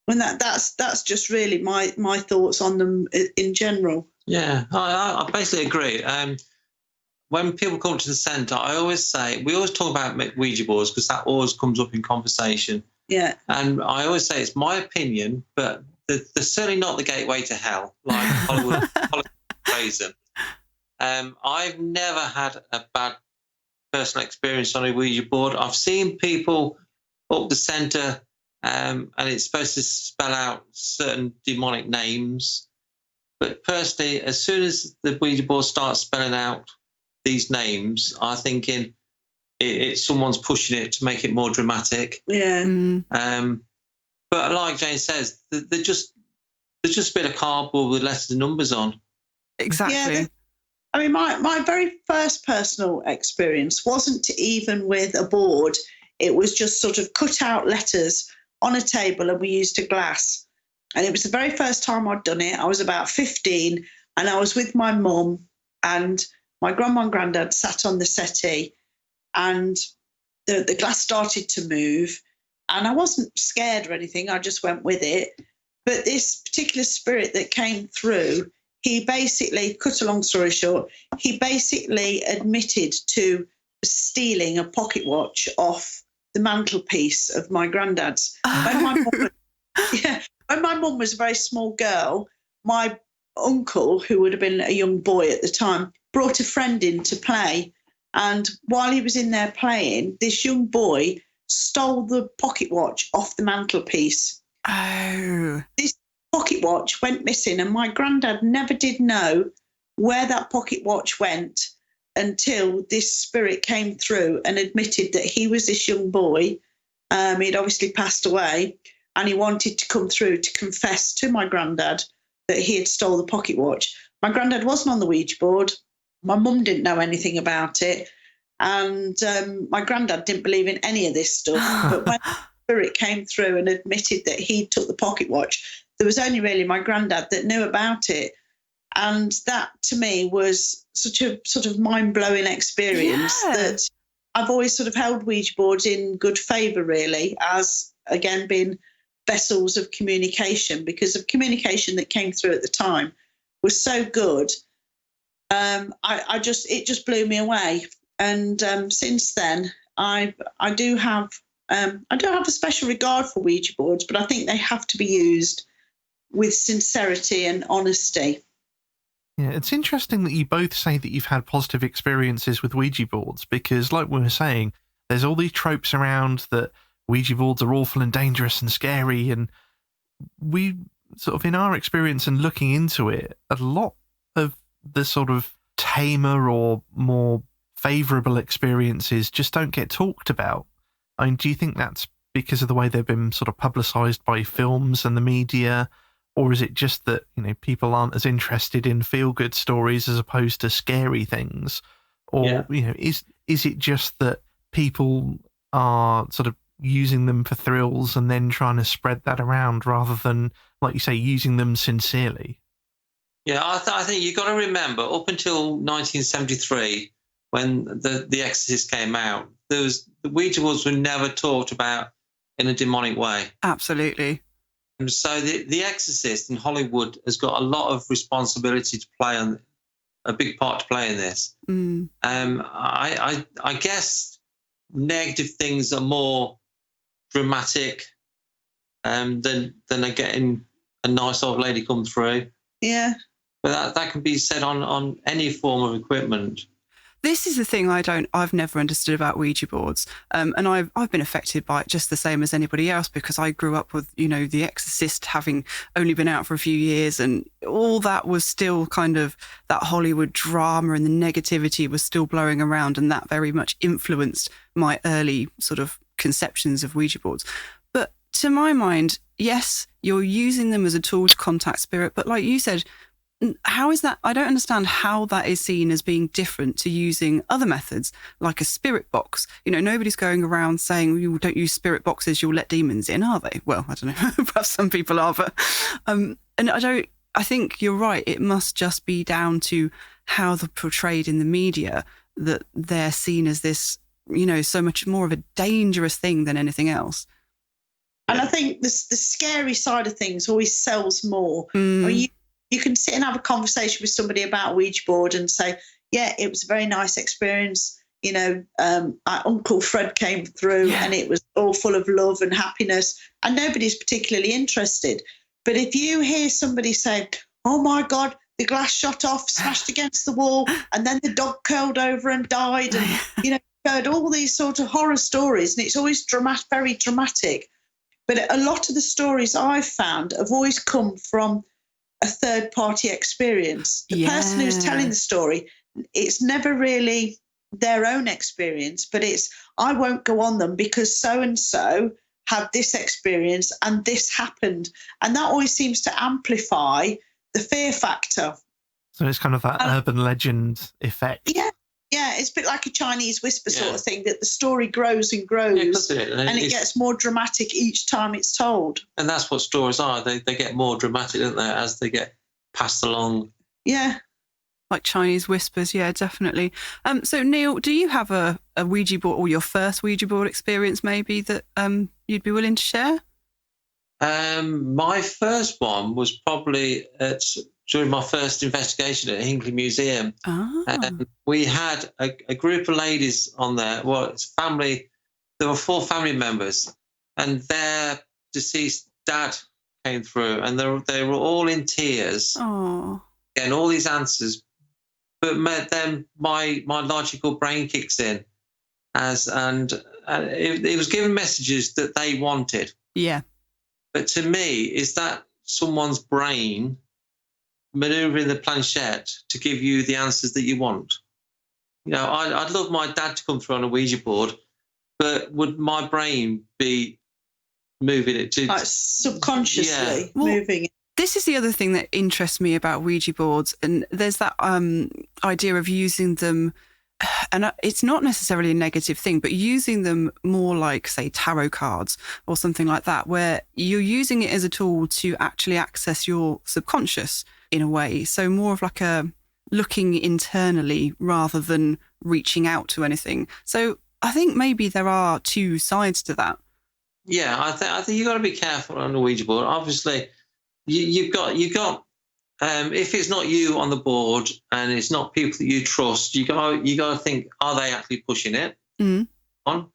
When that's just really my thoughts on them in general. Yeah, I basically agree. When people come to the centre, we always talk about Ouija boards because that always comes up in conversation. Yeah. And I always say it's my opinion, but they're certainly not the gateway to hell, like Hollywood plays them. I've never had a bad personal experience on a Ouija board. I've seen people up the centre, and it's supposed to spell out certain demonic names. But personally, as soon as the Ouija board starts spelling out these names, I'm thinking it's someone's pushing it to make it more dramatic. Yeah. But like Jane says, they're just a bit of cardboard with letters and numbers on. Exactly. Yeah, I mean, my very first personal experience wasn't even with a board. It was just sort of cut out letters on a table, and we used a glass. And it was the very first time I'd done it. I was about 15, and I was with my mum, and my grandma and granddad sat on the settee, and the glass started to move. And I wasn't scared or anything. I just went with it. But this particular spirit that came through, he basically, cut a long story short, he basically admitted to stealing a pocket watch off the mantelpiece of my granddad's. When my mum was a very small girl, my uncle, who would have been a young boy at the time, brought a friend in to play. And while he was in there playing, this young boy stole the pocket watch off the mantelpiece. Oh. This pocket watch went missing, and my granddad never did know where that pocket watch went until this spirit came through and admitted that he was this young boy. He'd obviously passed away, and he wanted to come through to confess to my granddad that he had stole the pocket watch. My granddad wasn't on the Ouija board. My mum didn't know anything about it. And my granddad didn't believe in any of this stuff. But when the spirit came through and admitted that he took the pocket watch, there was only really my granddad that knew about it. And that, to me, was such a sort of mind-blowing experience that I've always sort of held Ouija boards in good favour, really, as, again, being vessels of communication, because the communication that came through at the time was so good. It just blew me away. And since then, I do have a special regard for Ouija boards, but I think they have to be used with sincerity and honesty. Yeah, it's interesting that you both say that you've had positive experiences with Ouija boards, because like we were saying, there's all these tropes around that Ouija boards are awful and dangerous and scary, and we sort of, in our experience and looking into it, a lot of the sort of tamer or more favourable experiences just don't get talked about. I mean, do you think that's because of the way they've been sort of publicised by films and the media, or is it just that, you know, people aren't as interested in feel-good stories as opposed to scary things? Or, you know, is it just that people are sort of using them for thrills and then trying to spread that around rather than, like you say, using them sincerely? Yeah, I think you've got to remember, up until 1973, when the Exorcist came out, the Ouija boards were never talked about in a demonic way. Absolutely. And so the Exorcist in Hollywood has got a lot of responsibility to play on, a big part to play in this. I guess negative things are more dramatic than getting a nice old lady come through. Yeah. But that can be said on any form of equipment. This is the thing I've never understood about Ouija boards. And I've been affected by it just the same as anybody else, because I grew up with, you know, The Exorcist having only been out for a few years, and all that was still kind of that Hollywood drama, and the negativity was still blowing around, and that very much influenced my early sort of conceptions of Ouija boards. But to my mind, yes, you're using them as a tool to contact spirit, but like you said, how is that? I don't understand how that is seen as being different to using other methods, like a spirit box. You know, nobody's going around saying, you don't use spirit boxes, you'll let demons in, are they? Well, I don't know. Perhaps some people are, but and I think you're right. It must just be down to how they're portrayed in the media, that they're seen as this, you know, so much more of a dangerous thing than anything else. And I think the scary side of things always sells more. I mean, you can sit and have a conversation with somebody about Ouija board and say, yeah, it was a very nice experience. You know, our Uncle Fred came through and it was all full of love and happiness, and nobody's particularly interested. But if you hear somebody say, oh my God, the glass shot off, smashed against the wall, and then the dog curled over and died, and, you know, heard all these sort of horror stories, and it's always very dramatic. But a lot of the stories I've found have always come from a third-party experience. The person who's telling the story, it's never really their own experience, but it's, I won't go on them because so-and-so had this experience and this happened. And that always seems to amplify the fear factor. So it's kind of that urban legend effect. Yeah. Yeah, it's a bit like a Chinese whisper sort of thing, that the story grows and grows, and it gets more dramatic each time it's told. And that's what stories are. They get more dramatic, don't they, as they get passed along. Yeah. Like Chinese whispers, yeah, definitely. So, Neil, do you have a Ouija board, or your first Ouija board experience maybe, that you'd be willing to share? My first one was probably during my first investigation at Hinckley Museum. We had a group of ladies on there. Well, it's family. There were 4 family members, and their deceased dad came through, and they were all in tears, getting all these answers. But then my logical brain kicks in, and it was giving messages that they wanted. Yeah. But to me, is that someone's brain manoeuvring the planchette to give you the answers that you want? You know, I'd love my dad to come through on a Ouija board, but would my brain be moving it to... Like subconsciously moving it. This is the other thing that interests me about Ouija boards, and there's that idea of using them, and it's not necessarily a negative thing, but using them more like, say, tarot cards or something like that, where you're using it as a tool to actually access your subconscious in a way. So more of like a looking internally rather than reaching out to anything. So I think maybe there are 2 sides to that. Yeah, I think you've got to be careful on the Ouija board. Obviously, you've got if it's not you on the board and it's not people that you trust, you got to think, are they actually pushing it on?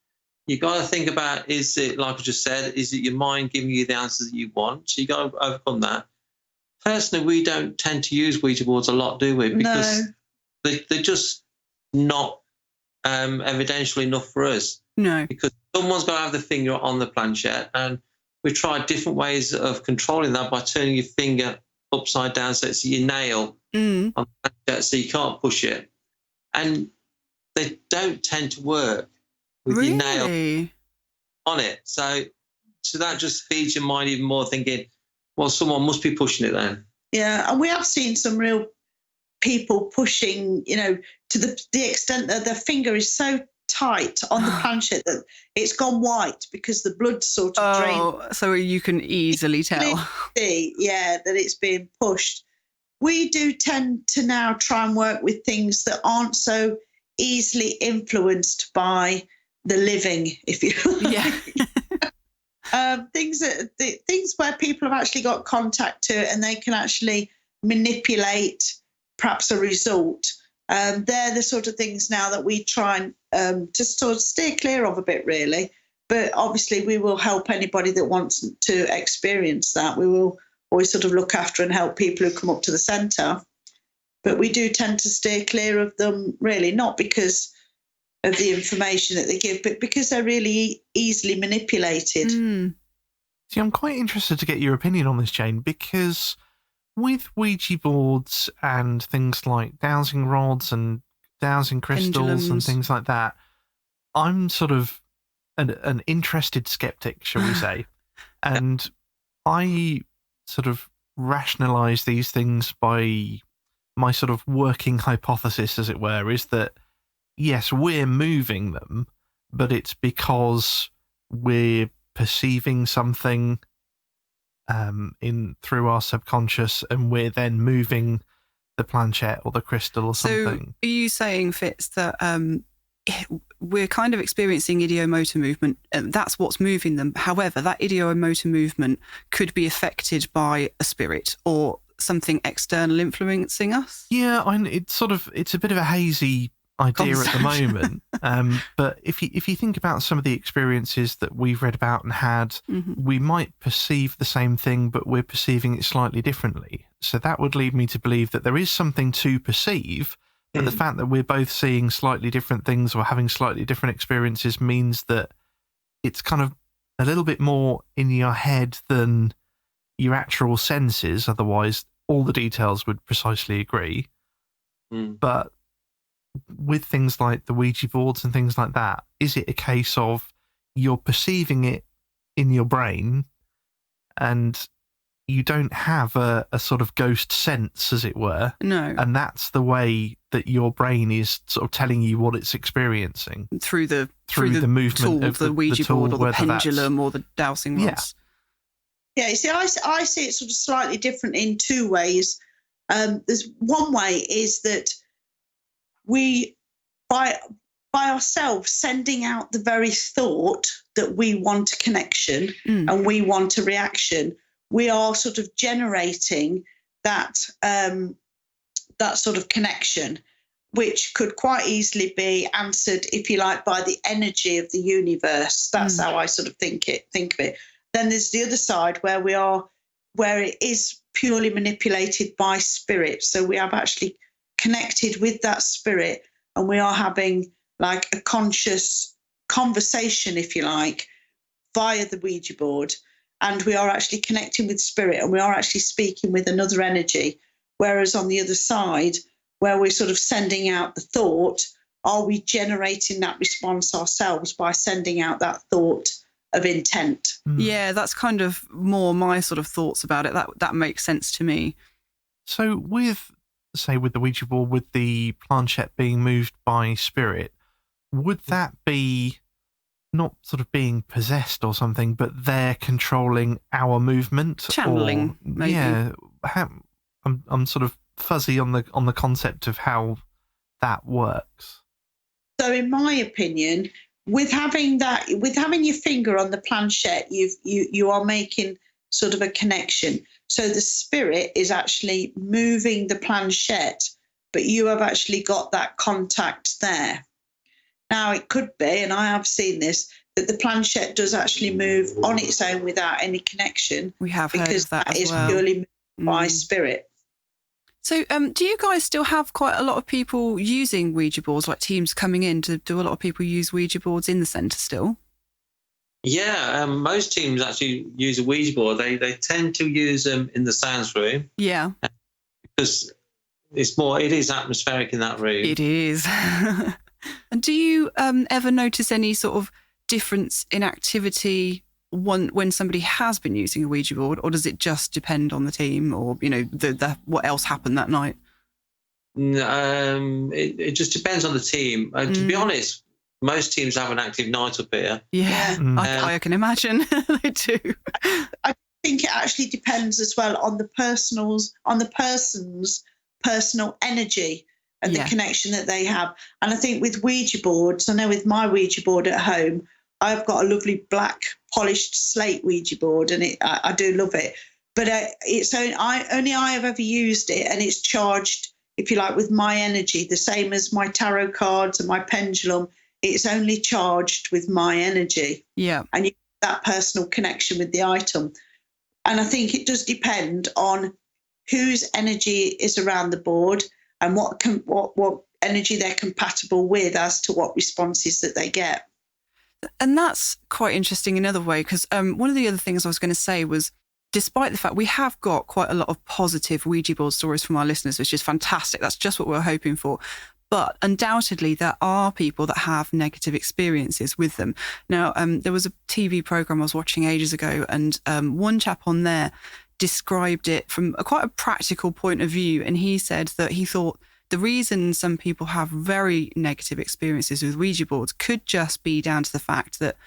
You got to think about, is it, like I just said, is it your mind giving you the answers that you want? So you got to overcome that. Personally, we don't tend to use Ouija boards a lot, do we? Because they're just not evidential enough for us. No. Because someone's got to have the finger on the planchette, and we've tried different ways of controlling that by turning your finger upside down so it's your nail on the planchette so you can't push it. And they don't tend to work with your nail on it. So that just feeds your mind even more, thinking, well, someone must be pushing it then. Yeah, and we have seen some real people pushing, you know, to the extent that their finger is so tight on the planchette that it's gone white because the blood sort of drained. Oh, so you can easily tell. Yeah, that it's being pushed. We do tend to now try and work with things that aren't so easily influenced by the living, if you like. Yeah. Things where people have actually got contact to it and they can actually manipulate perhaps a result. They're the sort of things now that we try and just sort of steer clear of a bit, really. But obviously we will help anybody that wants to experience that. We will always sort of look after and help people who come up to the centre. But we do tend to steer clear of them, really, not because of the information that they give, but because they're really easily manipulated. See, I'm quite interested to get your opinion on this, Jane, because with Ouija boards and things like dowsing rods and dowsing crystals and things like that, I'm sort of an interested skeptic, shall we say. And I sort of rationalise these things by my sort of working hypothesis, as it were, is that, yes, we're moving them, but it's because we're perceiving something through our subconscious, and we're then moving the planchette or the crystal or something. So are you saying, Fitz, that we're kind of experiencing ideomotor movement, and that's what's moving them? However, that ideomotor movement could be affected by a spirit or something external influencing us? Yeah, it's a bit of a hazy idea at the moment. But if you think about some of the experiences that we've read about and had, we might perceive the same thing, but we're perceiving it slightly differently. So that would lead me to believe that there is something to perceive, but the fact that we're both seeing slightly different things or having slightly different experiences means that it's kind of a little bit more in your head than your actual senses. Otherwise, all the details would precisely agree. But with things like the Ouija boards and things like that, is it a case of you're perceiving it in your brain and you don't have a sort of ghost sense, as it were? No. And that's the way that your brain is sort of telling you what it's experiencing Through the movement tool, of the Ouija tool, board or the whether pendulum or the dowsing rods. Yeah, you see, I see it sort of slightly different in two ways. There's one way is that we, by ourselves, sending out the very thought that we want a connection and we want a reaction, we are sort of generating that that sort of connection, which could quite easily be answered, if you like, by the energy of the universe. That's how I sort of think of it. Then there's the other side where it is purely manipulated by spirit. So we have actually connected with that spirit and we are having like a conscious conversation, if you like, via the Ouija board. And we are actually connecting with spirit and we are actually speaking with another energy. Whereas on the other side, where we're sort of sending out the thought, are we generating that response ourselves by sending out that thought of intent? Yeah, that's kind of more my sort of thoughts about it. That makes sense to me. So with the Ouija board, with the planchette being moved by spirit, would that be not sort of being possessed or something, but they're controlling our movement? Channeling, maybe. Yeah, I'm sort of fuzzy on the concept of how that works. So in my opinion, with having your finger on the planchette, you are making sort of a connection. So the spirit is actually moving the planchette, but you have actually got that contact there. Now it could be, and I have seen this, that the planchette does actually move on its own without any connection. We have heard because of that as is well. purely moved by spirit. So do you guys still have quite a lot of people using Ouija boards, like teams coming in? Do a lot of people use Ouija boards in the centre still? Yeah, most teams actually use a Ouija board. They tend to use them in the sounds room. Yeah. Because it is atmospheric in that room. It is. And do you ever notice any sort of difference in activity when somebody has been using a Ouija board, or does it just depend on the team, or the what else happened that night? It just depends on the team. To be honest, most teams have an active night up here. Yeah, I can imagine they do. I think it actually depends as well on the person's personal energy and the connection that they have. And I think with Ouija boards, I know with my Ouija board at home, I've got a lovely black polished slate Ouija board, and I do love it. But only I have ever used it, and it's charged, if you like, with my energy, the same as my tarot cards and my pendulum. It's only charged with my energy. Yeah. And you get that personal connection with the item. And I think it does depend on whose energy is around the board and what energy they're compatible with as to what responses that they get. And that's quite interesting another way, because one of the other things I was going to say was, despite the fact we have got quite a lot of positive Ouija board stories from our listeners, which is fantastic. That's just what we're hoping for. But undoubtedly, there are people that have negative experiences with them. Now, there was a TV programme I was watching ages ago, and one chap on there described it from quite a practical point of view. And he said that he thought the reason some people have very negative experiences with Ouija boards could just be down to the fact that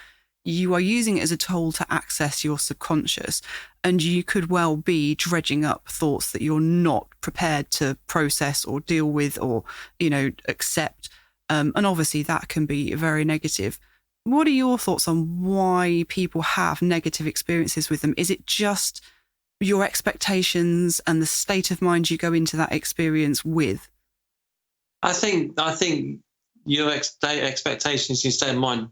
you are using it as a tool to access your subconscious, and you could well be dredging up thoughts that you're not prepared to process or deal with or, accept. And obviously that can be very negative. What are your thoughts on why people have negative experiences with them? Is it just your expectations and the state of mind you go into that experience with? I think your expectations, your state of mind,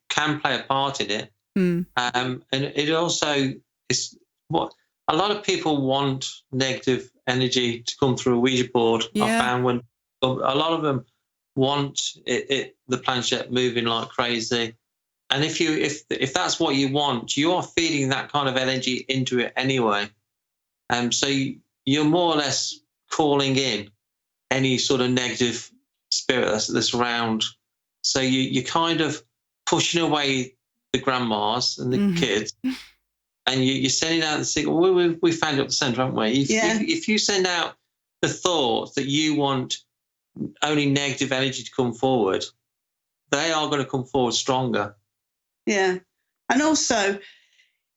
can play a part in it. And it also is what a lot of people want negative energy to come through a Ouija board. Yeah. I found when a lot of them want the planchette moving like crazy. And if that's what you want, you are feeding that kind of energy into it anyway. So you're more or less calling in any sort of negative spirit that's around. So you're kind of pushing away the grandmas and the kids, and you're sending out the signal. We found it at the centre, haven't we? If you send out the thoughts that you want only negative energy to come forward, they are going to come forward stronger. Yeah. And also,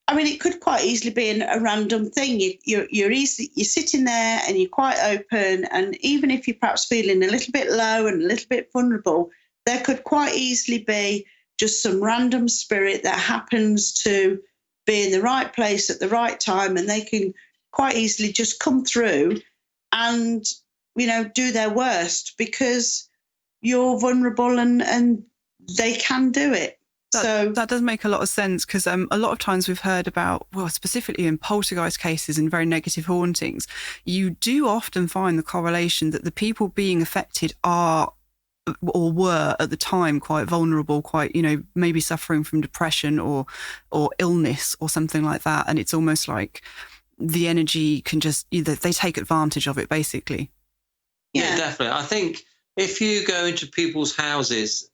I mean, it could quite easily be a random thing. You're sitting there and you're quite open, and even if you're perhaps feeling a little bit low and a little bit vulnerable, there could quite easily be just some random spirit that happens to be in the right place at the right time, and they can quite easily just come through and, do their worst because you're vulnerable and they can do it. That does make a lot of sense, because a lot of times we've heard about, well, specifically in poltergeist cases and very negative hauntings, you do often find the correlation that the people being affected are or were at the time quite vulnerable, quite, maybe suffering from depression or illness or something like that. And it's almost like the energy can just, they take advantage of it, basically. Yeah, definitely. I think if you go into people's houses,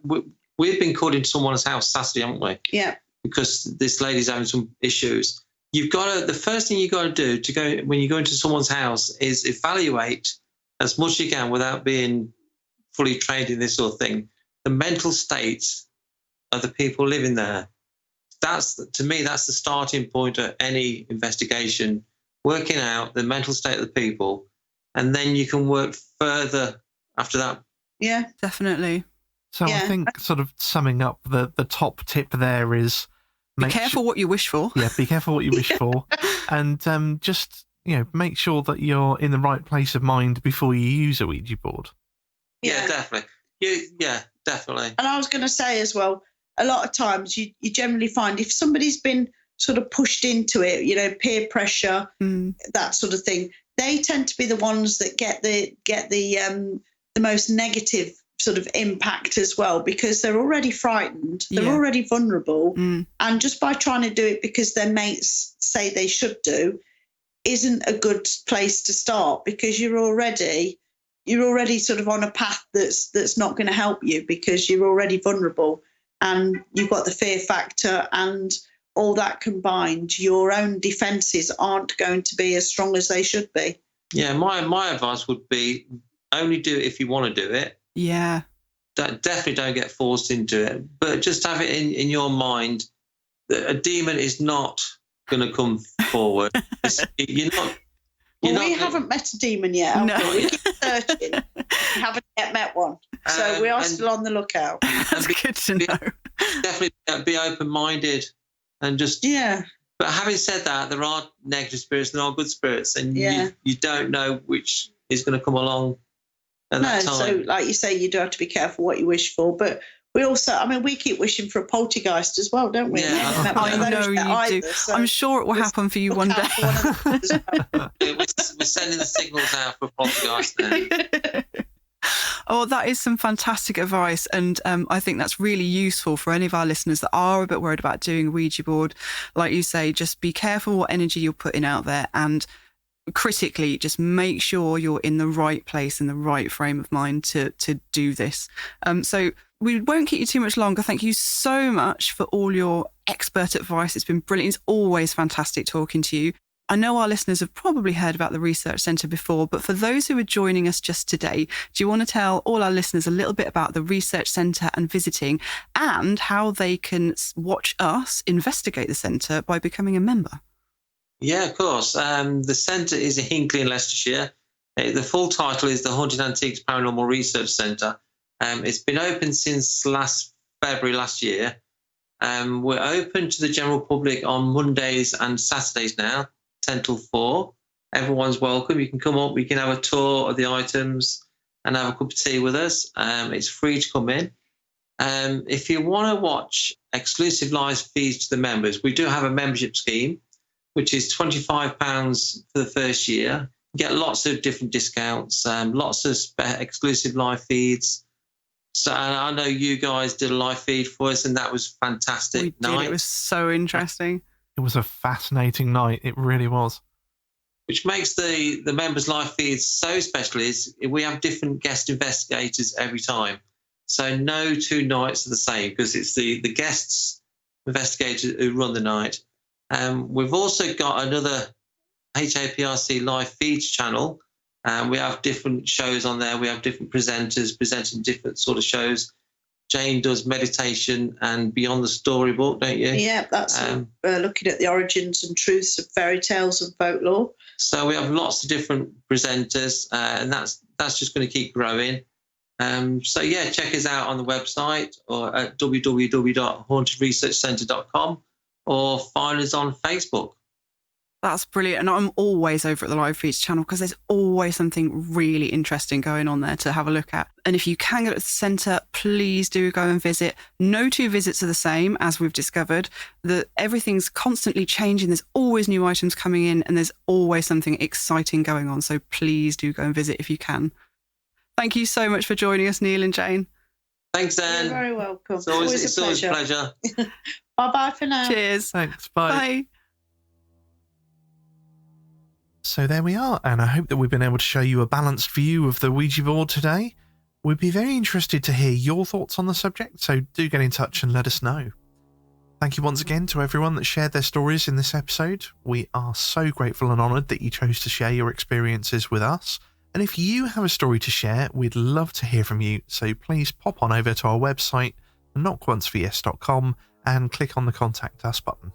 we've been called into someone's house Saturday, haven't we? Yeah. Because this lady's having some issues. The first thing you've got to do when you go into someone's house is evaluate as much as you can without being fully trained in this sort of thing, the mental states of the people living there. To me, that's the starting point of any investigation, working out the mental state of the people, and then you can work further after that. Yeah, definitely. So I think sort of summing up the top tip there is... Be careful what you wish for. Yeah, be careful what you wish for. And just, make sure that you're in the right place of mind before you use a Ouija board. Yeah, definitely. Yeah, definitely. And I was going to say as well, a lot of times you generally find if somebody's been sort of pushed into it, peer pressure, that sort of thing, they tend to be the ones that get the most negative sort of impact as well, because they're already frightened, they're already vulnerable, and just by trying to do it because their mates say they should do isn't a good place to start, because you're already sort of on a path that's not going to help you, because you're already vulnerable and you've got the fear factor, and all that combined, your own defences aren't going to be as strong as they should be. Yeah, my advice would be only do it if you want to do it. Yeah. Definitely don't get forced into it, but just have it in your mind that a demon is not going to come forward. We haven't met a demon yet. No. We keep searching. We haven't yet met one. So we are still on the lookout. That's good to know. Definitely be open-minded and just... Yeah. But having said that, there are negative spirits and there are good spirits, and you don't know which is going to come along at that time. So like you say, you do have to be careful what you wish for. But we also, we keep wishing for a poltergeist as well, don't we? Yeah, I know you do. So I'm sure it will happen for you one day. We're sending the signals out for poltergeist now. Oh, that is some fantastic advice. And I think that's really useful for any of our listeners that are a bit worried about doing a Ouija board. Like you say, just be careful what energy you're putting out there, and critically, just make sure you're in the right place, in the right frame of mind to do this. So we won't keep you too much longer. Thank you so much for all your expert advice. It's been brilliant. It's always fantastic talking to you. I know our listeners have probably heard about the Research Centre before, but for those who are joining us just today, do you want to tell all our listeners a little bit about the Research Centre and visiting, and how they can watch us investigate the centre by becoming a member? Yeah, of course. The centre is in Hinckley in Leicestershire. The full title is the Haunted Antiques Paranormal Research Centre. It's been open since February last year. We're open to the general public on Mondays and Saturdays now, 10 till 4. Everyone's welcome. You can come up, we can have a tour of the items and have a cup of tea with us. It's free to come in. If you want to watch exclusive live feeds to the members, we do have a membership scheme, which is £25 for the first year. You get lots of different discounts, lots of exclusive live feeds. So I know you guys did a live feed for us, and that was fantastic. We did. It was so interesting. It was a fascinating night. It really was. which makes the members' live feeds so special is we have different guest investigators every time. So no 2 nights are the same because it's the guests investigators who run the night. We've also got another HAPRC live feeds channel. We have different shows on there. We have different presenters presenting different sort of shows. Jane does meditation and Beyond the Storybook, don't you? Yeah, that's looking at the origins and truths of fairy tales and folklore. So we have lots of different presenters, and that's just going to keep growing. So yeah, check us out on the website or at www.hauntedresearchcentre.com or find us on Facebook. That's brilliant. And I'm always over at the Live Feeds channel because there's always something really interesting going on there to have a look at. And if you can get to the centre, please do go and visit. No 2 visits are the same, as we've discovered. Everything's constantly changing. There's always new items coming in and there's always something exciting going on. So please do go and visit if you can. Thank you so much for joining us, Neil and Jane. Thanks, Anne. You're very welcome. It's always a pleasure. Bye-bye for now. Cheers. Thanks. Bye. Bye. So there we are, and I hope that we've been able to show you a balanced view of the Ouija board today. We'd be very interested to hear your thoughts on the subject, so do get in touch and let us know. Thank you once again to everyone that shared their stories in this episode. We are so grateful and honoured that you chose to share your experiences with us. And if you have a story to share, we'd love to hear from you, so please pop on over to our website, knockoncefors.com, and click on the Contact Us button.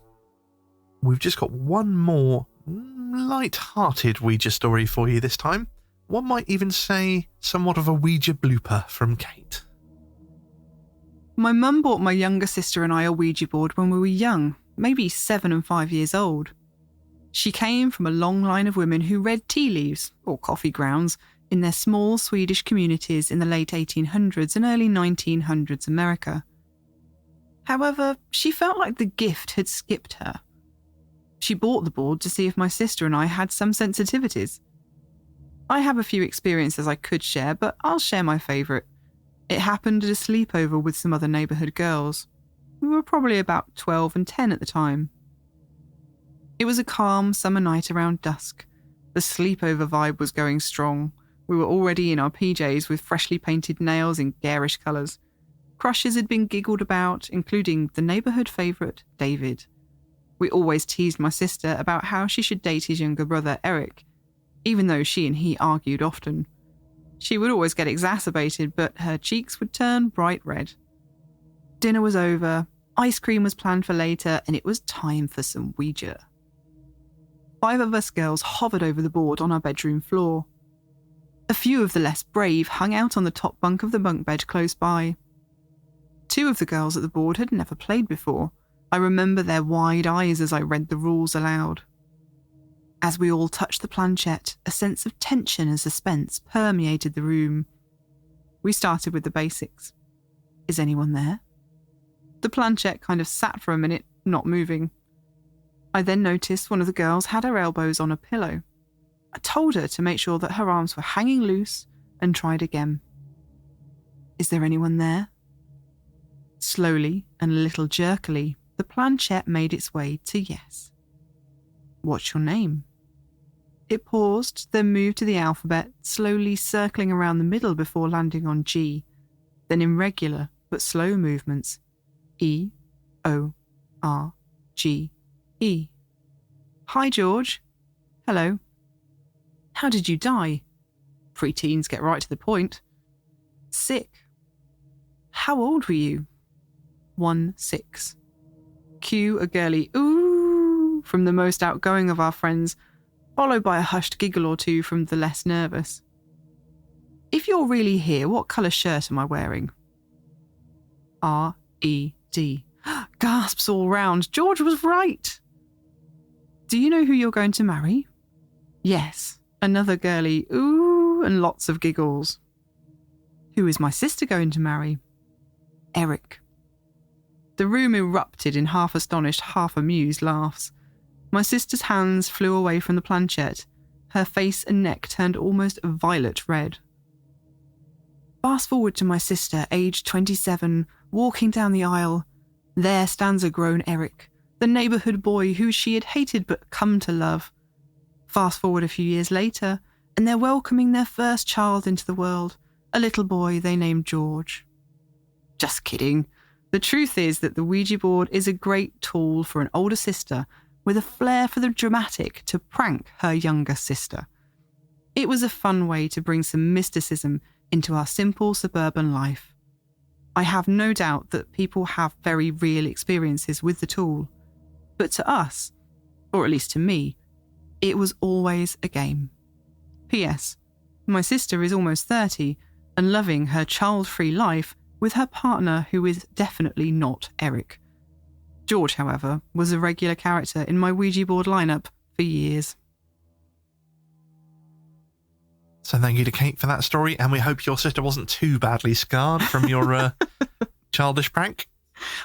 We've just got one more light-hearted Ouija story for you this time. One might even say somewhat of a Ouija blooper from Kate. My mum bought my younger sister and I a Ouija board when we were young, maybe 7 and 5 years old. She came from a long line of women who read tea leaves, or coffee grounds, in their small Swedish communities in the late 1800s and early 1900s America. However, she felt like the gift had skipped her. She bought the board to see if my sister and I had some sensitivities. I have a few experiences I could share, but I'll share my favourite. It happened at a sleepover with some other neighbourhood girls. We were probably about 12 and 10 at the time. It was a calm summer night around dusk. The sleepover vibe was going strong. We were already in our PJs with freshly painted nails in garish colours. Crushes had been giggled about, including the neighbourhood favourite, David. We always teased my sister about how she should date his younger brother, Eric, even though she and he argued often. She would always get exacerbated, but her cheeks would turn bright red. Dinner was over, ice cream was planned for later, and it was time for some Ouija. 5 of us girls hovered over the board on our bedroom floor. A few of the less brave hung out on the top bunk of the bunk bed close by. 2 of the girls at the board had never played before. I remember their wide eyes as I read the rules aloud. As we all touched the planchette, a sense of tension and suspense permeated the room. We started with the basics. Is anyone there? The planchette kind of sat for a minute, not moving. I then noticed one of the girls had her elbows on a pillow. I told her to make sure that her arms were hanging loose and tried again. Is there anyone there? Slowly and a little jerkily, the planchette made its way to yes. What's your name? It paused, then moved to the alphabet, slowly circling around the middle before landing on G, then in regular but slow movements, E, O, R, G, E. Hi, George. Hello. How did you die? Pre-teens get right to the point. Sick. How old were you? 16. Cue a girly ooh from the most outgoing of our friends, followed by a hushed giggle or two from the less nervous. If you're really here, what colour shirt am I wearing? R-E-D. Gasps all round. George was right. Do you know who you're going to marry? Yes. Another girly ooh and lots of giggles. Who is my sister going to marry? Eric. The room erupted in half astonished, half amused laughs. My sister's hands flew away from the planchette. Her face and neck turned almost violet red. Fast forward to my sister, aged 27, walking down the aisle. There stands a grown Eric, the neighbourhood boy who she had hated but come to love. Fast forward a few years later, and they're welcoming their first child into the world, a little boy they named George. Just kidding. The truth is that the Ouija board is a great tool for an older sister with a flair for the dramatic to prank her younger sister. It was a fun way to bring some mysticism into our simple suburban life. I have no doubt that people have very real experiences with the tool, but to us, or at least to me, it was always a game. P.S. My sister is almost 30 and loving her child-free life with her partner who is definitely not Eric. George, however, was a regular character in my Ouija board lineup for years. So thank you to Kate for that story, and we hope your sister wasn't too badly scarred from your childish prank.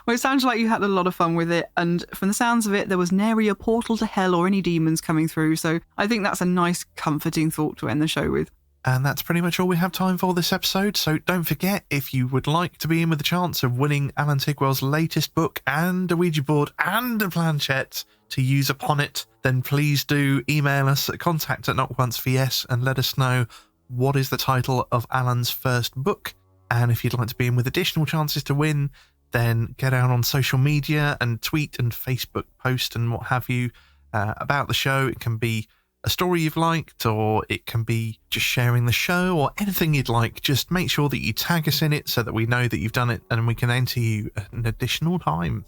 Well, it sounds like you had a lot of fun with it, and from the sounds of it, there was nary a portal to hell or any demons coming through, so I think that's a nice, comforting thought to end the show with. And that's pretty much all we have time for this episode, so don't forget, if you would like to be in with the chance of winning Alan Tigwell's latest book and a Ouija board and a planchette to use upon it, then please do email us at contact@notonce.vs and let us know what is the title of Alan's first book. And if you'd like to be in with additional chances to win, then get out on social media and tweet and Facebook post and what have you about the show. It can be a story you've liked, or it can be just sharing the show, or anything you'd like. Just make sure that you tag us in it so that we know that you've done it and we can enter you an additional time.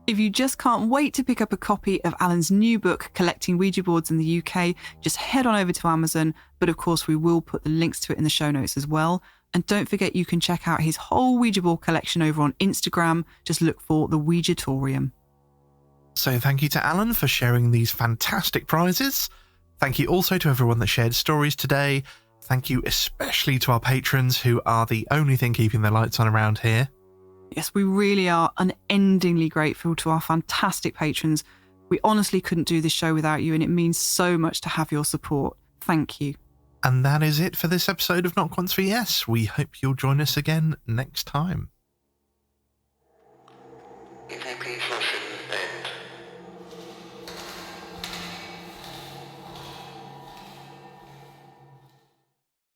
If you just can't wait to pick up a copy of Alan's new book, Collecting Ouija Boards in the UK, just head on over to Amazon. But of course, we will put the links to it in the show notes as well. And don't forget, you can check out his whole Ouija board collection over on Instagram. Just look for the Ouijatorium. So thank you to Alan for sharing these fantastic prizes. Thank you also to everyone that shared stories today. Thank you especially to our patrons, who are the only thing keeping the lights on around here. Yes, we really are unendingly grateful to our fantastic patrons. We honestly couldn't do this show without you, and it means so much to have your support. Thank you. And that is it for this episode of Not Once VS. We hope you'll join us again next time. If I